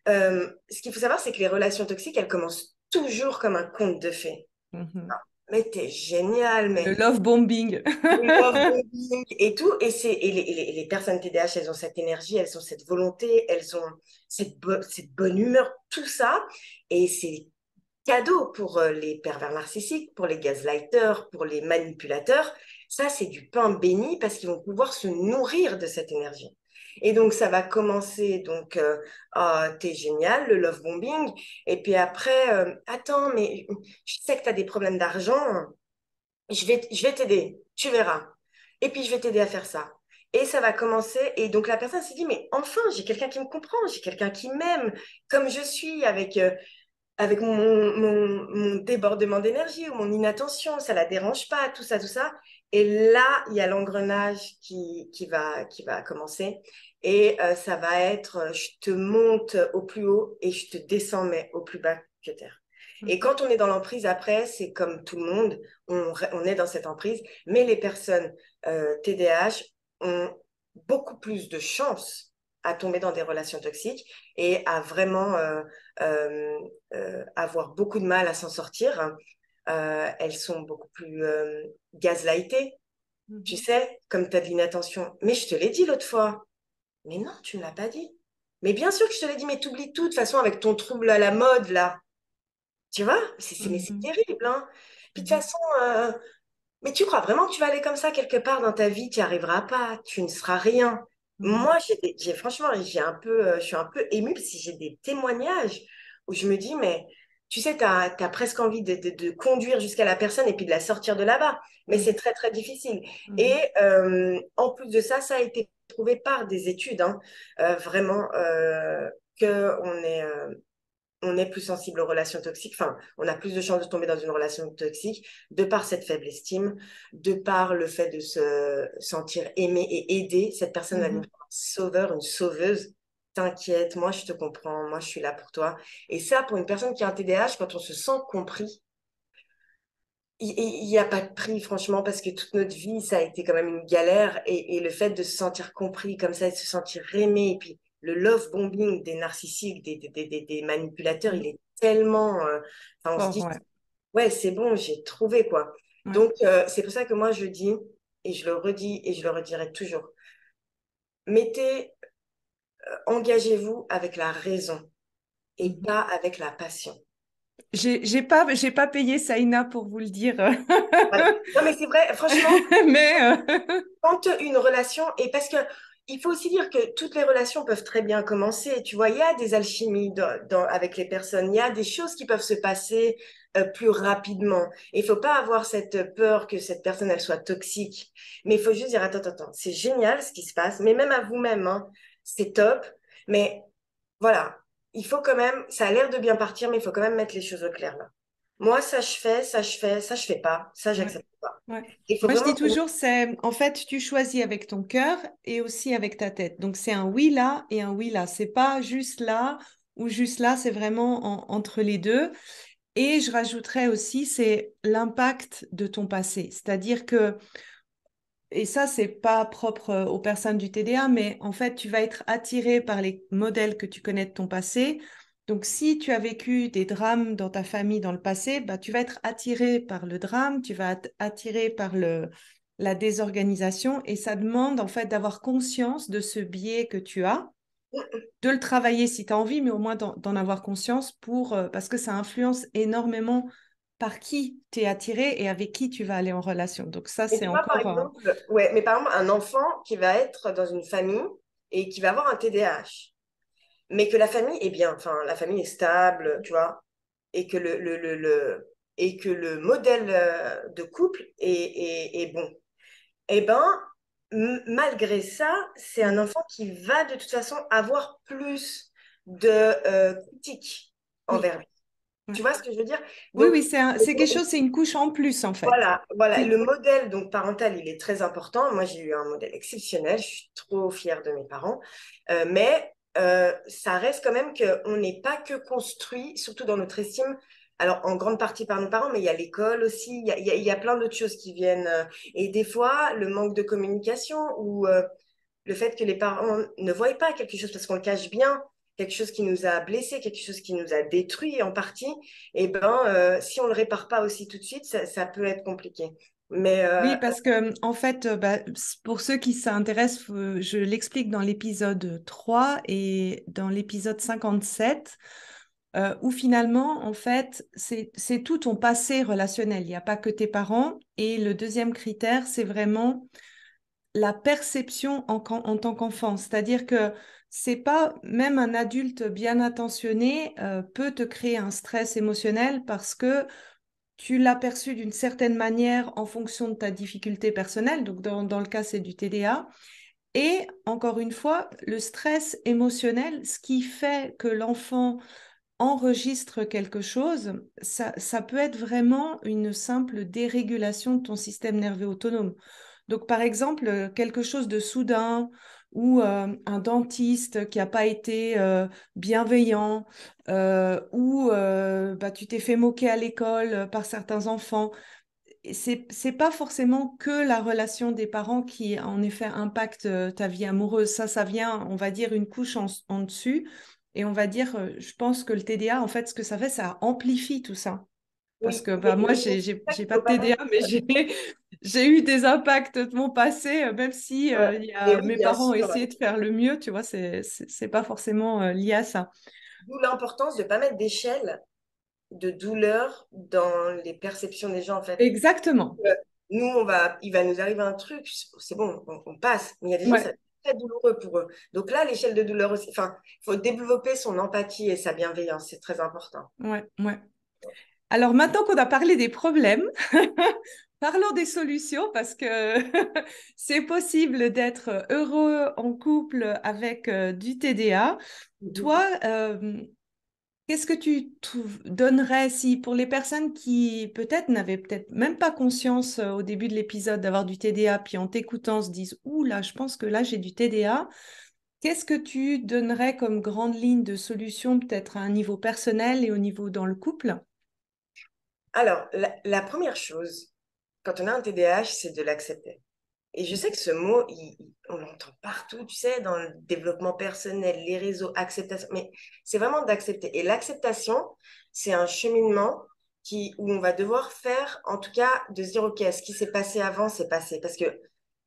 ce qu'il faut savoir, c'est que les relations toxiques, elles commencent toujours comme un conte de fées. Mhm. Mais t'es génial, Le mais love bombing. le love bombing et tout. Et les personnes TDAH, elles ont cette énergie, elles ont cette volonté, elles ont cette bonne humeur, tout ça. Et c'est cadeau pour les pervers narcissiques, pour les gaslighters, pour les manipulateurs. Ça, c'est du pain béni parce qu'ils vont pouvoir se nourrir de cette énergie. Et donc, ça va commencer, donc, ah, t'es génial, le love bombing. Et puis après, attends, mais je sais que tu as des problèmes d'argent. Je vais t'aider, tu verras. Et puis, je vais t'aider à faire ça. Et ça va commencer. Et donc, la personne s'est dit, mais enfin, j'ai quelqu'un qui me comprend, j'ai quelqu'un qui m'aime, comme je suis, avec mon débordement d'énergie ou mon inattention, ça la dérange pas, tout ça, tout ça. Et là, il y a l'engrenage qui va commencer. Et ça va être, je te monte au plus haut et je te descends, mais au plus bas que terre. Et Mhm. quand on est dans l'emprise, après, c'est comme tout le monde, on est dans cette emprise, mais les personnes TDAH ont beaucoup plus de chances à tomber dans des relations toxiques et à vraiment euh, avoir beaucoup de mal à s'en sortir. Elles sont beaucoup plus gaslightées, tu Mhm. sais, comme tu as de l'inattention. Mais je te l'ai dit l'autre fois. Mais non, tu ne l'as pas dit. Mais bien sûr que je te l'ai dit, mais t'oublies tout de toute façon avec ton trouble à la mode, là. Tu vois, mais c'est Mhm. terrible, hein. Puis de toute Mhm. façon, mais tu crois vraiment que tu vas aller comme ça quelque part dans ta vie, tu n'y arriveras pas, tu ne seras rien. Mhm. Moi, franchement, je suis un peu émue parce que j'ai des témoignages où je me dis, mais tu sais, tu as presque envie de conduire jusqu'à la personne et puis de la sortir de là-bas. Mais c'est Mhm. très, très difficile. Et Mhm. en plus de ça, ça a été prouvé par des études, hein, vraiment, qu'on est plus sensible aux relations toxiques, enfin, on a plus de chances de tomber dans une relation toxique de par cette faible estime, de par le fait de se sentir aimé et aidé. Cette personne va devenir Mhm. un sauveur, une sauveuse. T'inquiète, moi je te comprends, moi je suis là pour toi. Et ça, pour une personne qui a un TDAH, quand on se sent compris, il n'y a pas de prix, franchement, parce que toute notre vie, ça a été quand même une galère. Et le fait de se sentir compris comme ça, de se sentir aimé, et puis le love bombing des narcissiques, des manipulateurs, il Mhm. est tellement... enfin, on se Fort, dit, ouais. ouais, c'est bon, j'ai trouvé, quoi. Ouais. Donc, c'est pour ça que moi, je dis, et je le redis, et je le redirai toujours, mettez, engagez-vous avec la raison et Mhm. pas avec la passion. J'ai pas payé Saïna pour vous le dire. Voilà. Non, mais c'est vrai, franchement, Mais quand une relation, et parce que il faut aussi dire que toutes les relations peuvent très bien commencer, tu vois, il y a des alchimies avec les personnes, il y a des choses qui peuvent se passer plus rapidement. Et il faut pas avoir cette peur que cette personne, elle soit toxique, mais il faut juste dire, attends, attends, attends, c'est génial ce qui se passe, mais même à vous-même, hein, c'est top, mais voilà, il faut quand même, ça a l'air de bien partir, mais il faut quand même mettre les choses au clair là. Moi, ça je fais, ça je fais, ça je fais pas, ça ouais, j'accepte pas. ouais. Il faut Moi, je dis vraiment... toujours, c'est en fait, tu choisis avec ton cœur et aussi avec ta tête. Donc, c'est un oui là et un oui là. C'est pas juste là ou juste là, c'est vraiment entre les deux. Et je rajouterais aussi, c'est l'impact de ton passé. C'est-à-dire que, et ça, c'est pas propre aux personnes du TDA, mais en fait, tu vas être attiré par les modèles que tu connais de ton passé. Donc, si tu as vécu des drames dans ta famille dans le passé, bah, tu vas être attiré par le drame, tu vas être attiré par la désorganisation, et ça demande en fait d'avoir conscience de ce biais que tu as, de le travailler si tu as envie, mais au moins d'en avoir conscience parce que ça influence énormément par qui tu es attiré et avec qui tu vas aller en relation. Donc ça, Mais c'est tu vois, par encore... exemple, ouais, mais par exemple, un enfant qui va être dans une famille et qui va avoir un TDAH, mais que la famille est bien, enfin, la famille est stable, tu vois, et que et que le modèle de couple est bon. Eh ben, malgré ça, c'est un Mhm. enfant qui va de toute façon avoir plus de critiques Oui, envers lui. ouais. Tu vois ce que je veux dire? Oui, Donc, oui, c'est quelque chose, c'est une couche en plus, en fait. voilà, le Oui, modèle donc parental, il est très important. Moi, j'ai eu un modèle exceptionnel. Je suis trop fière de mes parents. Mais ça reste quand même qu'on n'est pas que construit, surtout dans notre estime. Alors, en grande partie par nos parents, mais il y a l'école aussi. Il y a plein d'autres choses qui viennent. Et des fois, le manque de communication ou le fait que les parents ne voient pas quelque chose parce qu'on le cache bien, quelque chose qui nous a blessés, quelque chose qui nous a détruits en partie, et ben, si on ne le répare pas aussi tout de suite, ça peut être compliqué. Mais oui, parce que en fait, bah, pour ceux qui s'intéressent, je l'explique dans l'épisode 3 et dans l'épisode 57, où finalement, en fait, c'est tout ton passé relationnel. Il n'y a pas que tes parents. Et le deuxième critère, c'est vraiment la perception en tant qu'enfant. C'est-à-dire que c'est pas, même un adulte bien intentionné peut te créer un stress émotionnel parce que tu l'as perçu d'une certaine manière en fonction de ta difficulté personnelle. Donc, dans le cas, c'est du TDA. Et encore une fois, le stress émotionnel, ce qui fait que l'enfant enregistre quelque chose, ça peut être vraiment une simple dérégulation de ton système nerveux autonome. Donc, par exemple, quelque chose de soudain ou un dentiste qui n'a pas été bienveillant ou bah, tu t'es fait moquer à l'école par certains enfants. C'est pas forcément que la relation des parents qui, en effet, impacte ta vie amoureuse. Ça vient, on va dire, une couche en dessus. Et on va dire, je pense que le TDA, en fait, ce que ça fait, ça amplifie tout ça. Parce oui, que bah, moi, mais c'est ça j'ai qu'il pas faut de pas TDA, mettre. mais j'ai eu des impacts de mon passé, même si Mais oui, mes bien parents ont sûr. essayé de faire le mieux, tu vois, c'est pas forcément lié à ça. D'où l'importance de ne pas mettre d'échelle de douleur dans les perceptions des gens, en fait. Exactement. Nous, il va nous arriver un truc, c'est bon, on passe. Mais il y a des gens, ça va Ouais, être très douloureux pour eux. Donc là, l'échelle de douleur aussi, enfin, il faut développer son empathie et sa bienveillance, c'est très important. ouais, ouais. Alors maintenant qu'on a parlé des problèmes, parlons des solutions parce que c'est possible d'être heureux en couple avec du TDA. Toi, qu'est-ce que donnerais si pour les personnes qui peut-être n'avaient peut-être même pas conscience au début de l'épisode d'avoir du TDA, puis en t'écoutant se disent, ouh là, je pense que là j'ai du TDA. Qu'est-ce que tu donnerais comme grande ligne de solution peut-être à un niveau personnel et au niveau dans le couple? Alors, la première chose, quand on a un TDAH, c'est de l'accepter. Et je sais que ce mot, on l'entend partout, tu sais, dans le développement personnel, les réseaux, acceptation, mais c'est vraiment d'accepter. Et l'acceptation, c'est un cheminement où on va devoir faire, en tout cas, de se dire, OK, ce qui s'est passé avant, c'est passé. Parce que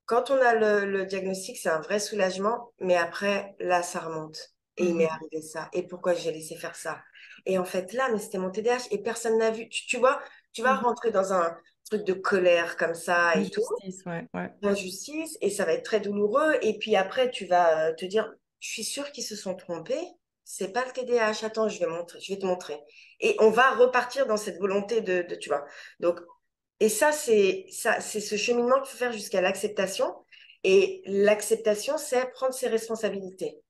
quand on a le diagnostic, c'est un vrai soulagement, mais après, là, ça remonte. Et il m'est Mhm. arrivé ça. Et pourquoi j'ai laissé faire ça? Et en fait, là, mais c'était mon TDAH et personne n'a vu. Tu vois, tu vas Mhm. rentrer dans un truc de colère comme ça et tout Injustice, ouais, ouais. d'injustice et ça va être très douloureux. Et puis après, tu vas te dire, je suis sûre qu'ils se sont trompés. C'est pas le TDAH. Attends, je vais te montrer. Et on va repartir dans cette volonté tu vois. Donc, et c'est ce cheminement qu'il faut faire jusqu'à l'acceptation. Et l'acceptation, c'est prendre ses responsabilités,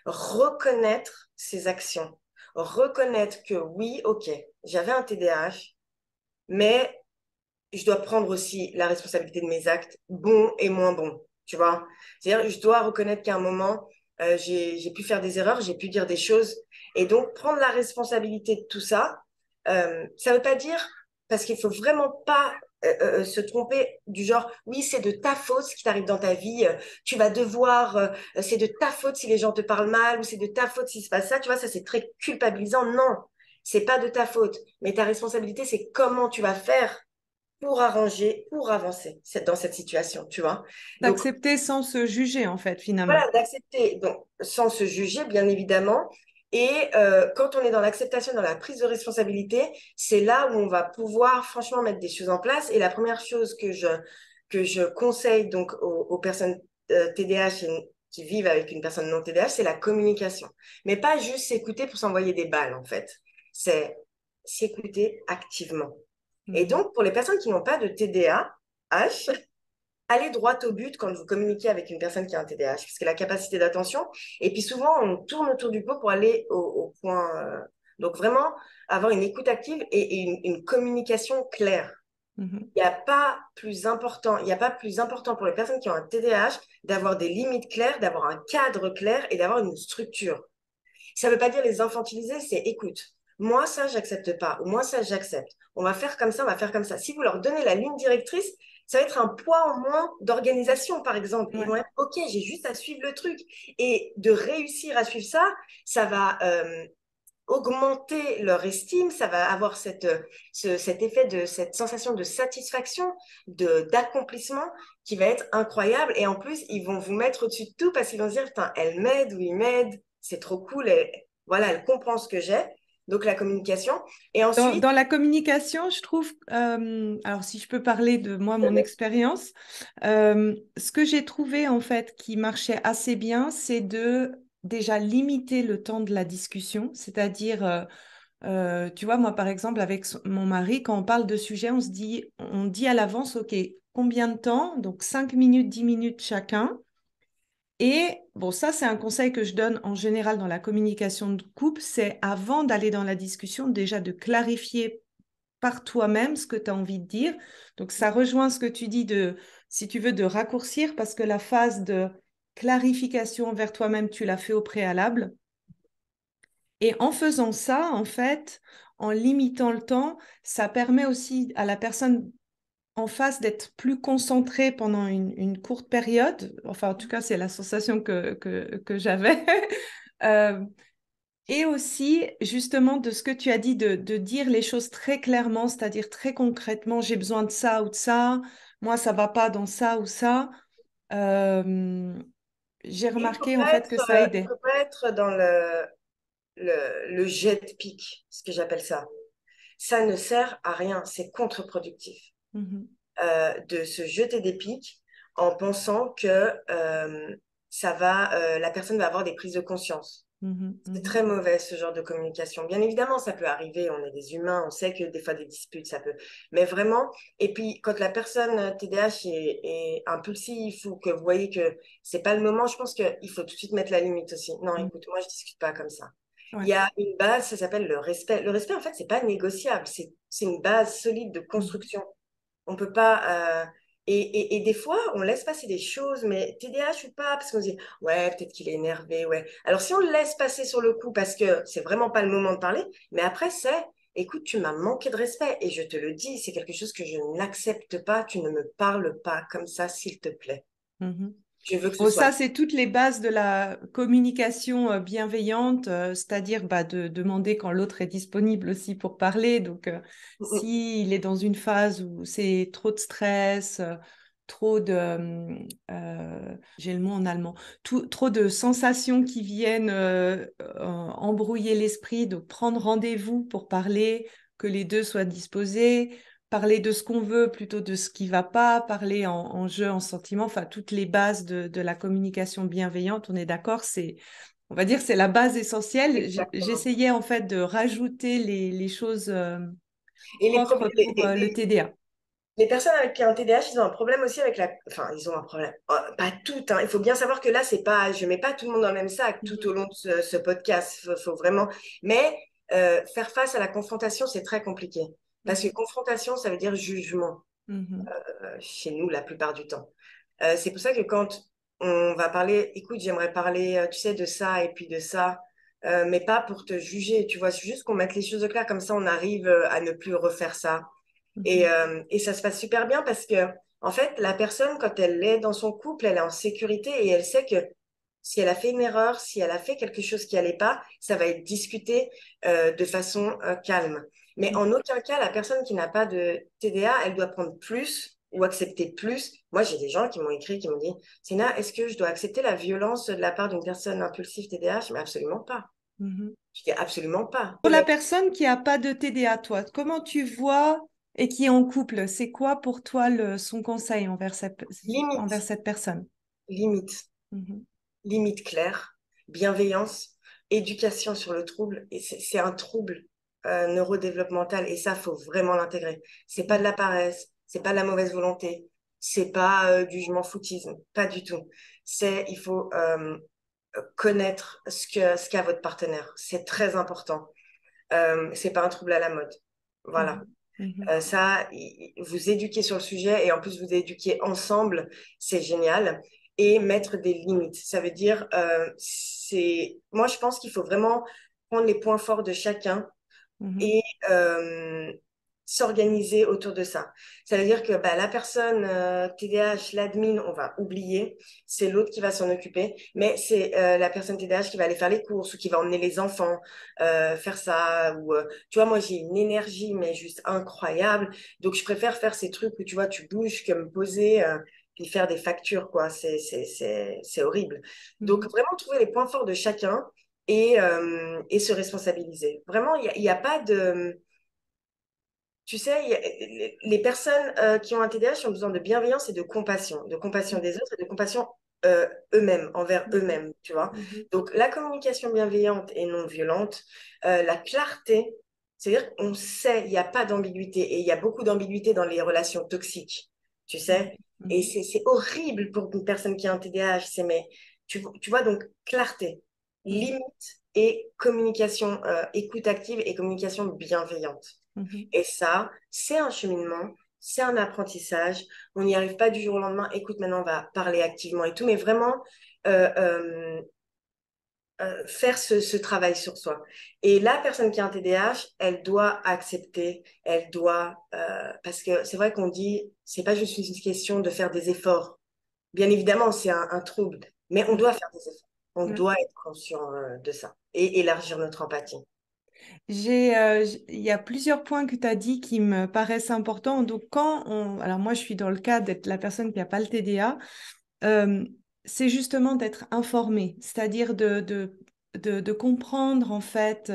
reconnaître ses actions, reconnaître que oui, ok, j'avais un TDAH, mais je dois prendre aussi la responsabilité de mes actes, bons et moins bons, tu vois. C'est-à-dire, je dois reconnaître qu'à un moment, j'ai pu faire des erreurs, j'ai pu dire des choses. Et donc, prendre la responsabilité de tout ça, ça ne veut pas dire, parce qu'il ne faut vraiment pas se tromper du genre, oui, c'est de ta faute ce qui t'arrive dans ta vie, tu vas devoir, c'est de ta faute si les gens te parlent mal, ou c'est de ta faute s'il se passe ça, tu vois, ça c'est très culpabilisant. Non, c'est pas de ta faute, mais ta responsabilité, c'est comment tu vas faire pour arranger, pour avancer dans cette situation, tu vois. Donc, D'accepter sans se juger, en fait, finalement. voilà, d'accepter, donc, sans se juger, bien évidemment, Et quand on est dans l'acceptation, dans la prise de responsabilité, c'est là où on va pouvoir franchement mettre des choses en place. Et la première chose que je conseille donc aux personnes TDAH qui vivent avec une personne non TDAH, c'est la communication. Mais pas juste s'écouter pour s'envoyer des balles, en fait. C'est s'écouter activement. Et Mhm. donc, pour les personnes qui n'ont pas de TDAH, allez droit au but quand vous communiquez avec une personne qui a un TDAH, parce que la capacité d'attention, et puis souvent on tourne autour du pot pour aller au point. Donc vraiment avoir une écoute active et une communication claire. Mhm. Il n'y a pas plus important, il n'y a pas plus important pour les personnes qui ont un TDAH d'avoir des limites claires, d'avoir un cadre clair et d'avoir une structure. Ça ne veut pas dire les infantiliser, c'est écoute. Moi, ça, j'accepte pas. Ou moi, ça, j'accepte. On va faire comme ça, on va faire comme ça. Si vous leur donnez la ligne directrice, ça va être un poids en moins d'organisation, par exemple. Ils Ouais. vont être, OK, j'ai juste à suivre le truc. Et de réussir à suivre ça, ça va augmenter leur estime, ça va avoir cet effet de cette sensation de satisfaction, d'accomplissement qui va être incroyable. Et en plus, ils vont vous mettre au-dessus de tout parce qu'ils vont se dire, putain, elle m'aide ou il m'aide, c'est trop cool. Voilà, elle comprend ce que j'ai. Donc la communication. Et ensuite, Dans la communication, je trouve, alors si je peux parler de moi, mon expérience, ce que j'ai trouvé en fait qui marchait assez bien, c'est de déjà limiter le temps de la discussion, c'est-à-dire, tu vois, moi par exemple, avec mon mari, quand on parle de sujet, on dit à l'avance, OK, combien de temps? Donc 5 minutes, 10 minutes chacun. Et bon, ça, c'est un conseil que je donne en général dans la communication de couple, c'est avant d'aller dans la discussion, déjà de clarifier par toi-même ce que tu as envie de dire. Donc, ça rejoint ce que tu dis de, si tu veux, de raccourcir, parce que la phase de clarification envers toi-même, tu l'as fait au préalable. Et en faisant ça, en fait, en limitant le temps, ça permet aussi à la personne en face d'être plus concentrée pendant une courte période. Enfin, en tout cas, c'est la sensation que j'avais. Euh, et aussi, justement, de ce que tu as dit, de dire les choses très clairement, c'est-à-dire très concrètement, j'ai besoin de ça ou de ça, moi, ça va pas dans ça ou ça. Euh, j'ai remarqué, en fait, que ça il aidait. faut pas être dans le jet de pique, ce que j'appelle ça. Ça ne sert à rien, c'est contre-productif. Mhm, De se jeter des pics en pensant que la personne va avoir des prises de conscience. mhm, C'est mhm, très mauvais ce genre de communication. Bien évidemment, ça peut arriver, on est des humains, on sait que des fois des disputes, ça peut. Mais vraiment, et puis quand la personne TDAH est impulsive ou que vous voyez que c'est pas le moment, je pense qu'il faut tout de suite mettre la limite aussi. Non, mhm. écoute, moi je discute pas comme ça. Il Ouais. y a une base, ça s'appelle le respect. Le respect, en fait, c'est pas négociable, c'est une base solide de Mhm, construction. On peut pas. Et des fois, on laisse passer des choses, mais TDAH ou pas, parce qu'on se dit, ouais, peut-être qu'il est énervé, ouais. Alors, si on le laisse passer sur le coup parce que c'est vraiment pas le moment de parler, mais après, écoute, tu m'as manqué de respect et je te le dis, c'est quelque chose que je n'accepte pas. Tu ne me parles pas comme ça, s'il te plaît. mhm. Je veux que ce Bon, ça, soit. c'est toutes les bases de la communication bienveillante, c'est-à-dire bah, de demander quand l'autre est disponible aussi pour parler. Donc, s'il est dans une phase où c'est trop de stress, trop de, j'ai le mot en allemand, trop de sensations qui viennent embrouiller l'esprit, donc prendre rendez-vous pour parler, que les deux soient disposés, parler de ce qu'on veut plutôt de ce qui va pas, parler en jeu, en sentiment, enfin toutes les bases de la communication bienveillante, on est d'accord, on va dire, c'est la base essentielle. Exactement. J'essayais en fait de rajouter les choses Et propres pour le TDA. les personnes avec un TDAH, ils ont un problème aussi avec la. Enfin, ils ont un problème. Pas toutes, hein. Il faut bien savoir que là, c'est pas. Je mets pas tout le monde dans le même sac tout au Mhm, long de ce podcast. Faut vraiment. Mais faire face à la confrontation, c'est très compliqué. Parce que mhm, confrontation, ça veut dire jugement mhm, chez nous la plupart du temps. C'est pour ça que quand on va parler, écoute, j'aimerais parler, tu sais, de ça et puis de ça, mais pas pour te juger. Tu vois, c'est juste qu'on mette les choses au clair, comme ça, on arrive à ne plus refaire ça. mhm, Et ça se passe super bien parce que, en fait, la personne, quand elle est dans son couple, elle est en sécurité et elle sait que si elle a fait une erreur, si elle a fait quelque chose qui n'allait pas, ça va être discuté de façon calme. Mais mhm. en aucun cas, la personne qui n'a pas de TDA, elle doit prendre plus ou accepter plus. Moi, j'ai des gens qui m'ont écrit, qui m'ont dit, Sina, est-ce que je dois accepter la violence de la part d'une personne impulsive TDAH? Mais absolument pas. Mhm. Je dis absolument pas. Pour la personne qui n'a pas de TDA, toi, comment tu vois et qui est en couple, c'est quoi pour toi son conseil envers Limite, cette personne? limite, Mhm. limite claire, bienveillance, éducation sur le trouble. Et c'est un trouble neurodéveloppemental et ça, faut vraiment l'intégrer. C'est pas de la paresse, c'est pas de la mauvaise volonté, c'est pas du je m'en foutisme, pas du tout. Il faut connaître ce qu'a votre partenaire. C'est très important. C'est pas un trouble à la mode. Voilà. Mhm. Mhm. Vous éduquer sur le sujet et en plus vous éduquer ensemble, c'est génial. Et mettre des limites. Ça veut dire, moi je pense qu'il faut vraiment prendre les points forts de chacun Mhm. et s'organiser autour de ça. Ça veut dire que bah, la personne TDAH, l'admin, on va oublier, c'est l'autre qui va s'en occuper, mais c'est la personne TDAH qui va aller faire les courses ou qui va emmener les enfants faire ça. Ou, tu vois, moi j'ai une énergie, mais juste incroyable. Donc je préfère faire ces trucs où tu vois, tu bouges que me poser. Puis faire des factures, quoi, c'est horrible. Donc, Mhm. vraiment trouver les points forts de chacun et se responsabiliser. Vraiment, il y a pas de... Tu sais, les personnes qui ont un TDAH ont besoin de bienveillance et de compassion des autres et de compassion eux-mêmes, envers Mhm. eux-mêmes, tu vois. Mhm. Donc, la communication bienveillante et non violente, la clarté, c'est-à-dire qu'on sait, il n'y a pas d'ambiguïté et il y a beaucoup d'ambiguïté dans les relations toxiques, tu sais. Et Mhm. c'est horrible pour une personne qui a un TDAH, mais tu vois, donc clarté, Mhm. limite et communication, écoute active et communication bienveillante. Mhm. Et ça, c'est un cheminement, c'est un apprentissage. On n'y arrive pas du jour au lendemain. Écoute, maintenant, on va parler activement et tout, mais vraiment euh, euh, faire ce travail sur soi. Et la personne qui a un TDAH, elle doit accepter, parce que c'est vrai qu'on dit, c'est pas juste une question de faire des efforts. Bien évidemment, c'est un trouble, mais on doit faire des efforts. On Mhm. doit être conscient de ça et élargir notre empathie. Il y a plusieurs points que tu as dit qui me paraissent importants. Donc, alors moi, je suis dans le cas d'être la personne qui n'a pas le TDA, euh, c'est justement d'être informé, c'est-à-dire de comprendre en fait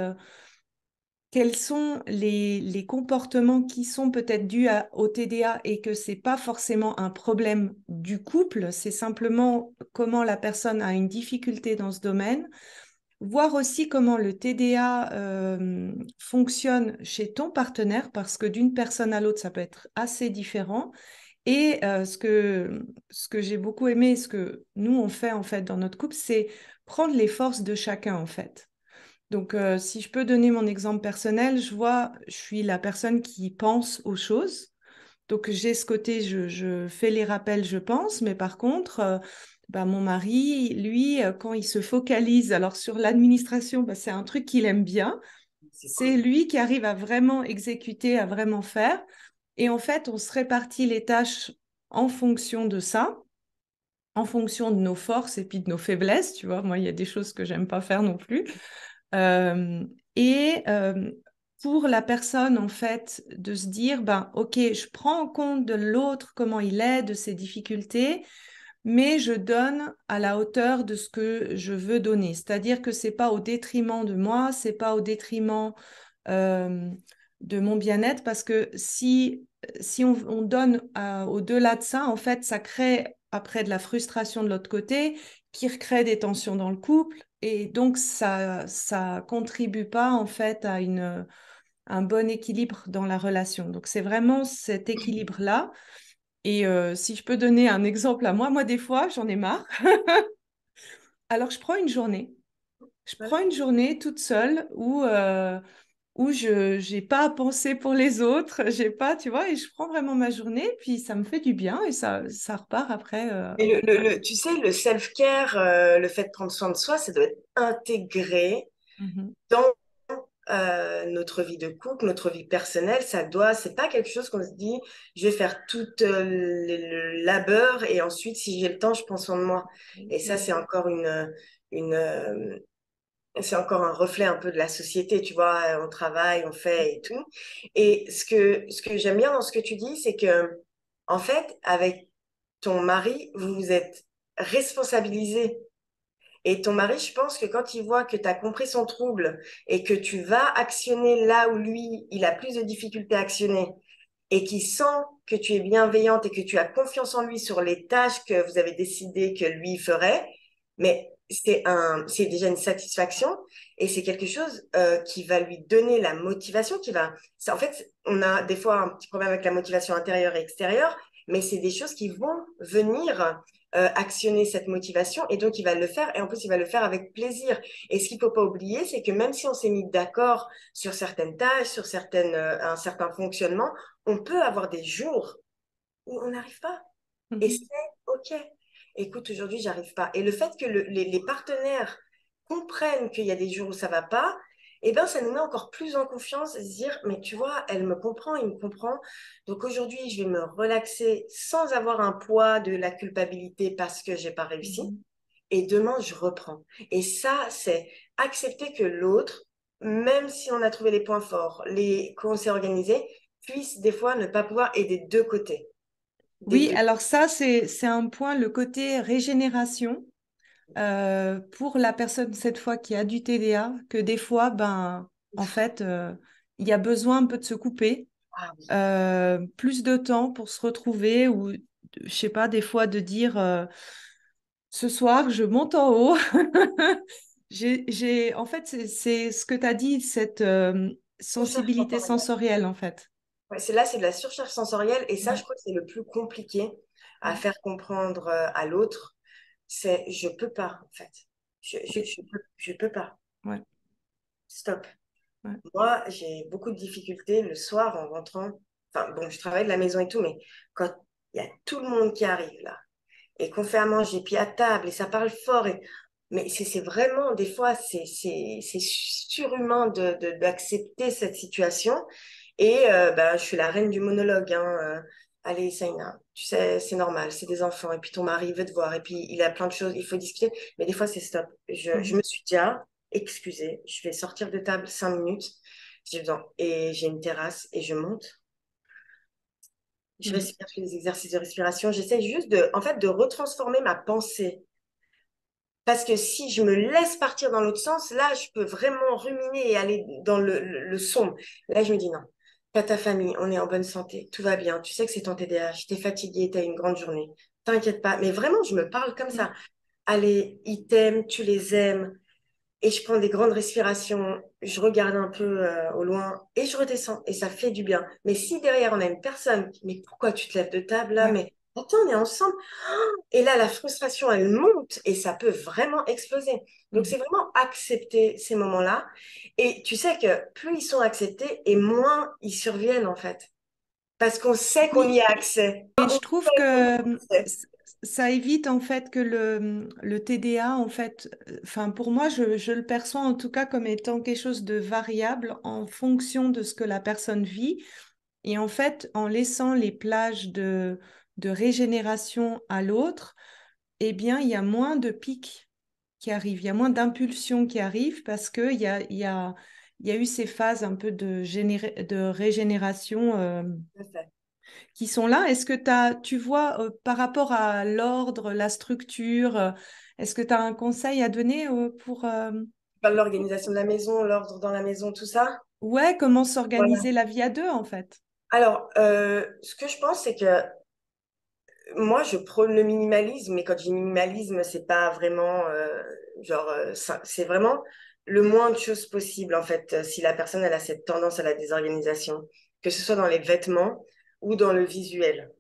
quels sont les comportements qui sont peut-être dus au TDA et que c'est pas forcément un problème du couple, c'est simplement comment la personne a une difficulté dans ce domaine. Voir aussi comment le TDA fonctionne chez ton partenaire, parce que d'une personne à l'autre, ça peut être assez différent. Et ce que j'ai beaucoup aimé, ce que nous, on fait en fait dans notre couple, c'est prendre les forces de chacun en fait. Donc, si je peux donner mon exemple personnel, je suis la personne qui pense aux choses. Donc, j'ai ce côté, je fais les rappels, je pense, mais par contre, bah, mon mari, lui, quand il se focalise, alors sur l'administration, bah, c'est un truc qu'il aime bien. C'est C'est cool. lui qui arrive à vraiment exécuter, à vraiment faire. Et en fait, on se répartit les tâches en fonction de ça, en fonction de nos forces et puis de nos faiblesses. Tu vois, moi, il y a des choses que j'aime pas faire non plus. Euh, et pour la personne, en fait, de se dire, ben, OK, je prends en compte de l'autre, comment il est, de ses difficultés, mais je donne à la hauteur de ce que je veux donner. C'est-à-dire que c'est pas au détriment de moi, c'est pas au détriment euh, de mon bien-être, parce que si on donne au-delà de ça, en fait, ça crée après de la frustration de l'autre côté, qui recrée des tensions dans le couple, et donc ça contribue pas en fait à un bon équilibre dans la relation. Donc c'est vraiment cet équilibre-là. Et si je peux donner un exemple à moi, des fois, j'en ai marre. Alors je prends une journée. Je Voilà. prends une journée toute seule où je j'ai pas à penser pour les autres, j'ai pas, tu vois, et je prends vraiment ma journée, puis ça me fait du bien et ça repart après. Et tu sais, le self-care, le fait de prendre soin de soi, ça doit être intégré Mhm. dans notre vie de couple, notre vie personnelle. C'est pas quelque chose qu'on se dit, je vais faire tout le labeur et ensuite, si j'ai le temps, je prends soin de moi. Et ça, Mhm. une, euh, c'est encore un reflet un peu de la société, tu vois. On travaille, on fait et tout. Et ce que j'aime bien dans ce que tu dis, c'est que, en fait, avec ton mari, vous vous êtes responsabilisé Et ton mari, je pense que quand il voit que tu as compris son trouble et que tu vas actionner là où lui, il a plus de difficultés à actionner et qu'il sent que tu es bienveillante et que tu as confiance en lui sur les tâches que vous avez décidé que lui ferait, mais c'est déjà une satisfaction et c'est quelque chose qui va lui donner la motivation, en fait, on a des fois un petit problème avec la motivation intérieure et extérieure, mais c'est des choses qui vont venir actionner cette motivation et donc il va le faire et en plus il va le faire avec plaisir. Et ce qu'il faut pas oublier, c'est que même si on s'est mis d'accord sur certaines tâches, sur un certain fonctionnement, on peut avoir des jours où on n'arrive pas. Et c'est Mhm. OK. Écoute, aujourd'hui, j'arrive pas. Et le fait que les partenaires comprennent qu'il y a des jours où ça va pas, eh ben, ça nous met encore plus en confiance, se dire, mais tu vois, elle me comprend, il me comprend. Donc aujourd'hui, je vais me relaxer sans avoir un poids de la culpabilité parce que j'ai pas réussi. Mhm. Et demain, je reprends. Et ça, c'est accepter que l'autre, même si on a trouvé les points forts, qu'on s'est organisé, puisse des fois ne pas pouvoir aider des deux côtés. Des Oui, deux. alors ça, c'est un point, le côté régénération pour la personne cette fois qui a du TDA, que des fois, ben, en fait, il y a besoin un peu de se couper, Ah oui. plus de temps pour se retrouver ou, je sais pas, des fois de dire ce soir, je monte en haut. En fait, c'est ce que tu as dit, cette Surcharge sensibilité sensorielle. sensorielle, en fait. Ouais, c'est de la surcharge sensorielle et ça, je Ouais. crois que c'est le plus compliqué à Mm. faire comprendre à l'autre. C'est je peux pas, en fait. Oui, Je peux pas. ouais, Stop. ouais. Moi, j'ai beaucoup de difficultés le soir en rentrant. Enfin, bon, je travaille de la maison et tout, mais quand il y a tout le monde qui arrive là et qu'on fait à manger, puis à table et ça parle fort, mais c'est vraiment, des fois, c'est surhumain d'accepter cette situation. Et ben, je suis la reine du monologue, hein. Allez, Saïna, tu sais, c'est normal, c'est des enfants. Et puis ton mari veut te voir. Et puis il a plein de choses, il faut discuter. Mais des fois, c'est stop. Je Mhm. me suis déjà excusée. Je vais sortir de table 5 minutes. J'ai besoin. Et j'ai une terrasse et je monte. Je Mhm. respire, je fais des exercices de respiration. J'essaie juste en fait, de retransformer ma pensée. Parce que si je me laisse partir dans l'autre sens, là, je peux vraiment ruminer et aller dans le sombre. Là, je me dis non, t'as ta famille, on est en bonne santé, tout va bien. Tu sais que c'est ton TDAH, t'es fatigué, t'as une grande journée. T'inquiète pas. Mais vraiment, je me parle comme ça. Allez, ils t'aiment, tu les aimes. Et je prends des grandes respirations, je regarde un peu au loin et je redescends. Et ça fait du bien. Mais si derrière, on a une personne, mais pourquoi tu te lèves de table là? Ouais. Mais attends, on est ensemble. Et là, la frustration, elle monte et ça peut vraiment exploser. Donc, Mhm. c'est vraiment accepter ces moments-là. Et tu sais que plus ils sont acceptés et moins ils surviennent, en fait. Parce qu'on sait qu'on y Oui, a accès. et je On trouve sait qu'on y que a accès. ça évite en fait que le TDA, en fait, enfin pour moi, je le perçois en tout cas comme étant quelque chose de variable en fonction de ce que la personne vit. Et en fait, en laissant les plages de régénération à l'autre, eh bien, il y a moins de pics qui arrivent, il y a moins d'impulsions qui arrivent parce qu'il y a eu ces phases un peu de régénération Tout à fait. qui sont là. Est-ce que tu vois, par rapport à l'ordre, la structure, est-ce que tu as un conseil à donner pour L'organisation de la maison, l'ordre dans la maison, tout ça. ouais, comment Voilà. s'organiser la vie à deux, en fait? Alors, ce que je pense, c'est que moi, je prône le minimalisme, mais quand je dis minimalisme, c'est pas vraiment c'est vraiment le moins de choses possible en fait. Si la personne elle a cette tendance à la désorganisation, que ce soit dans les vêtements ou dans le visuel,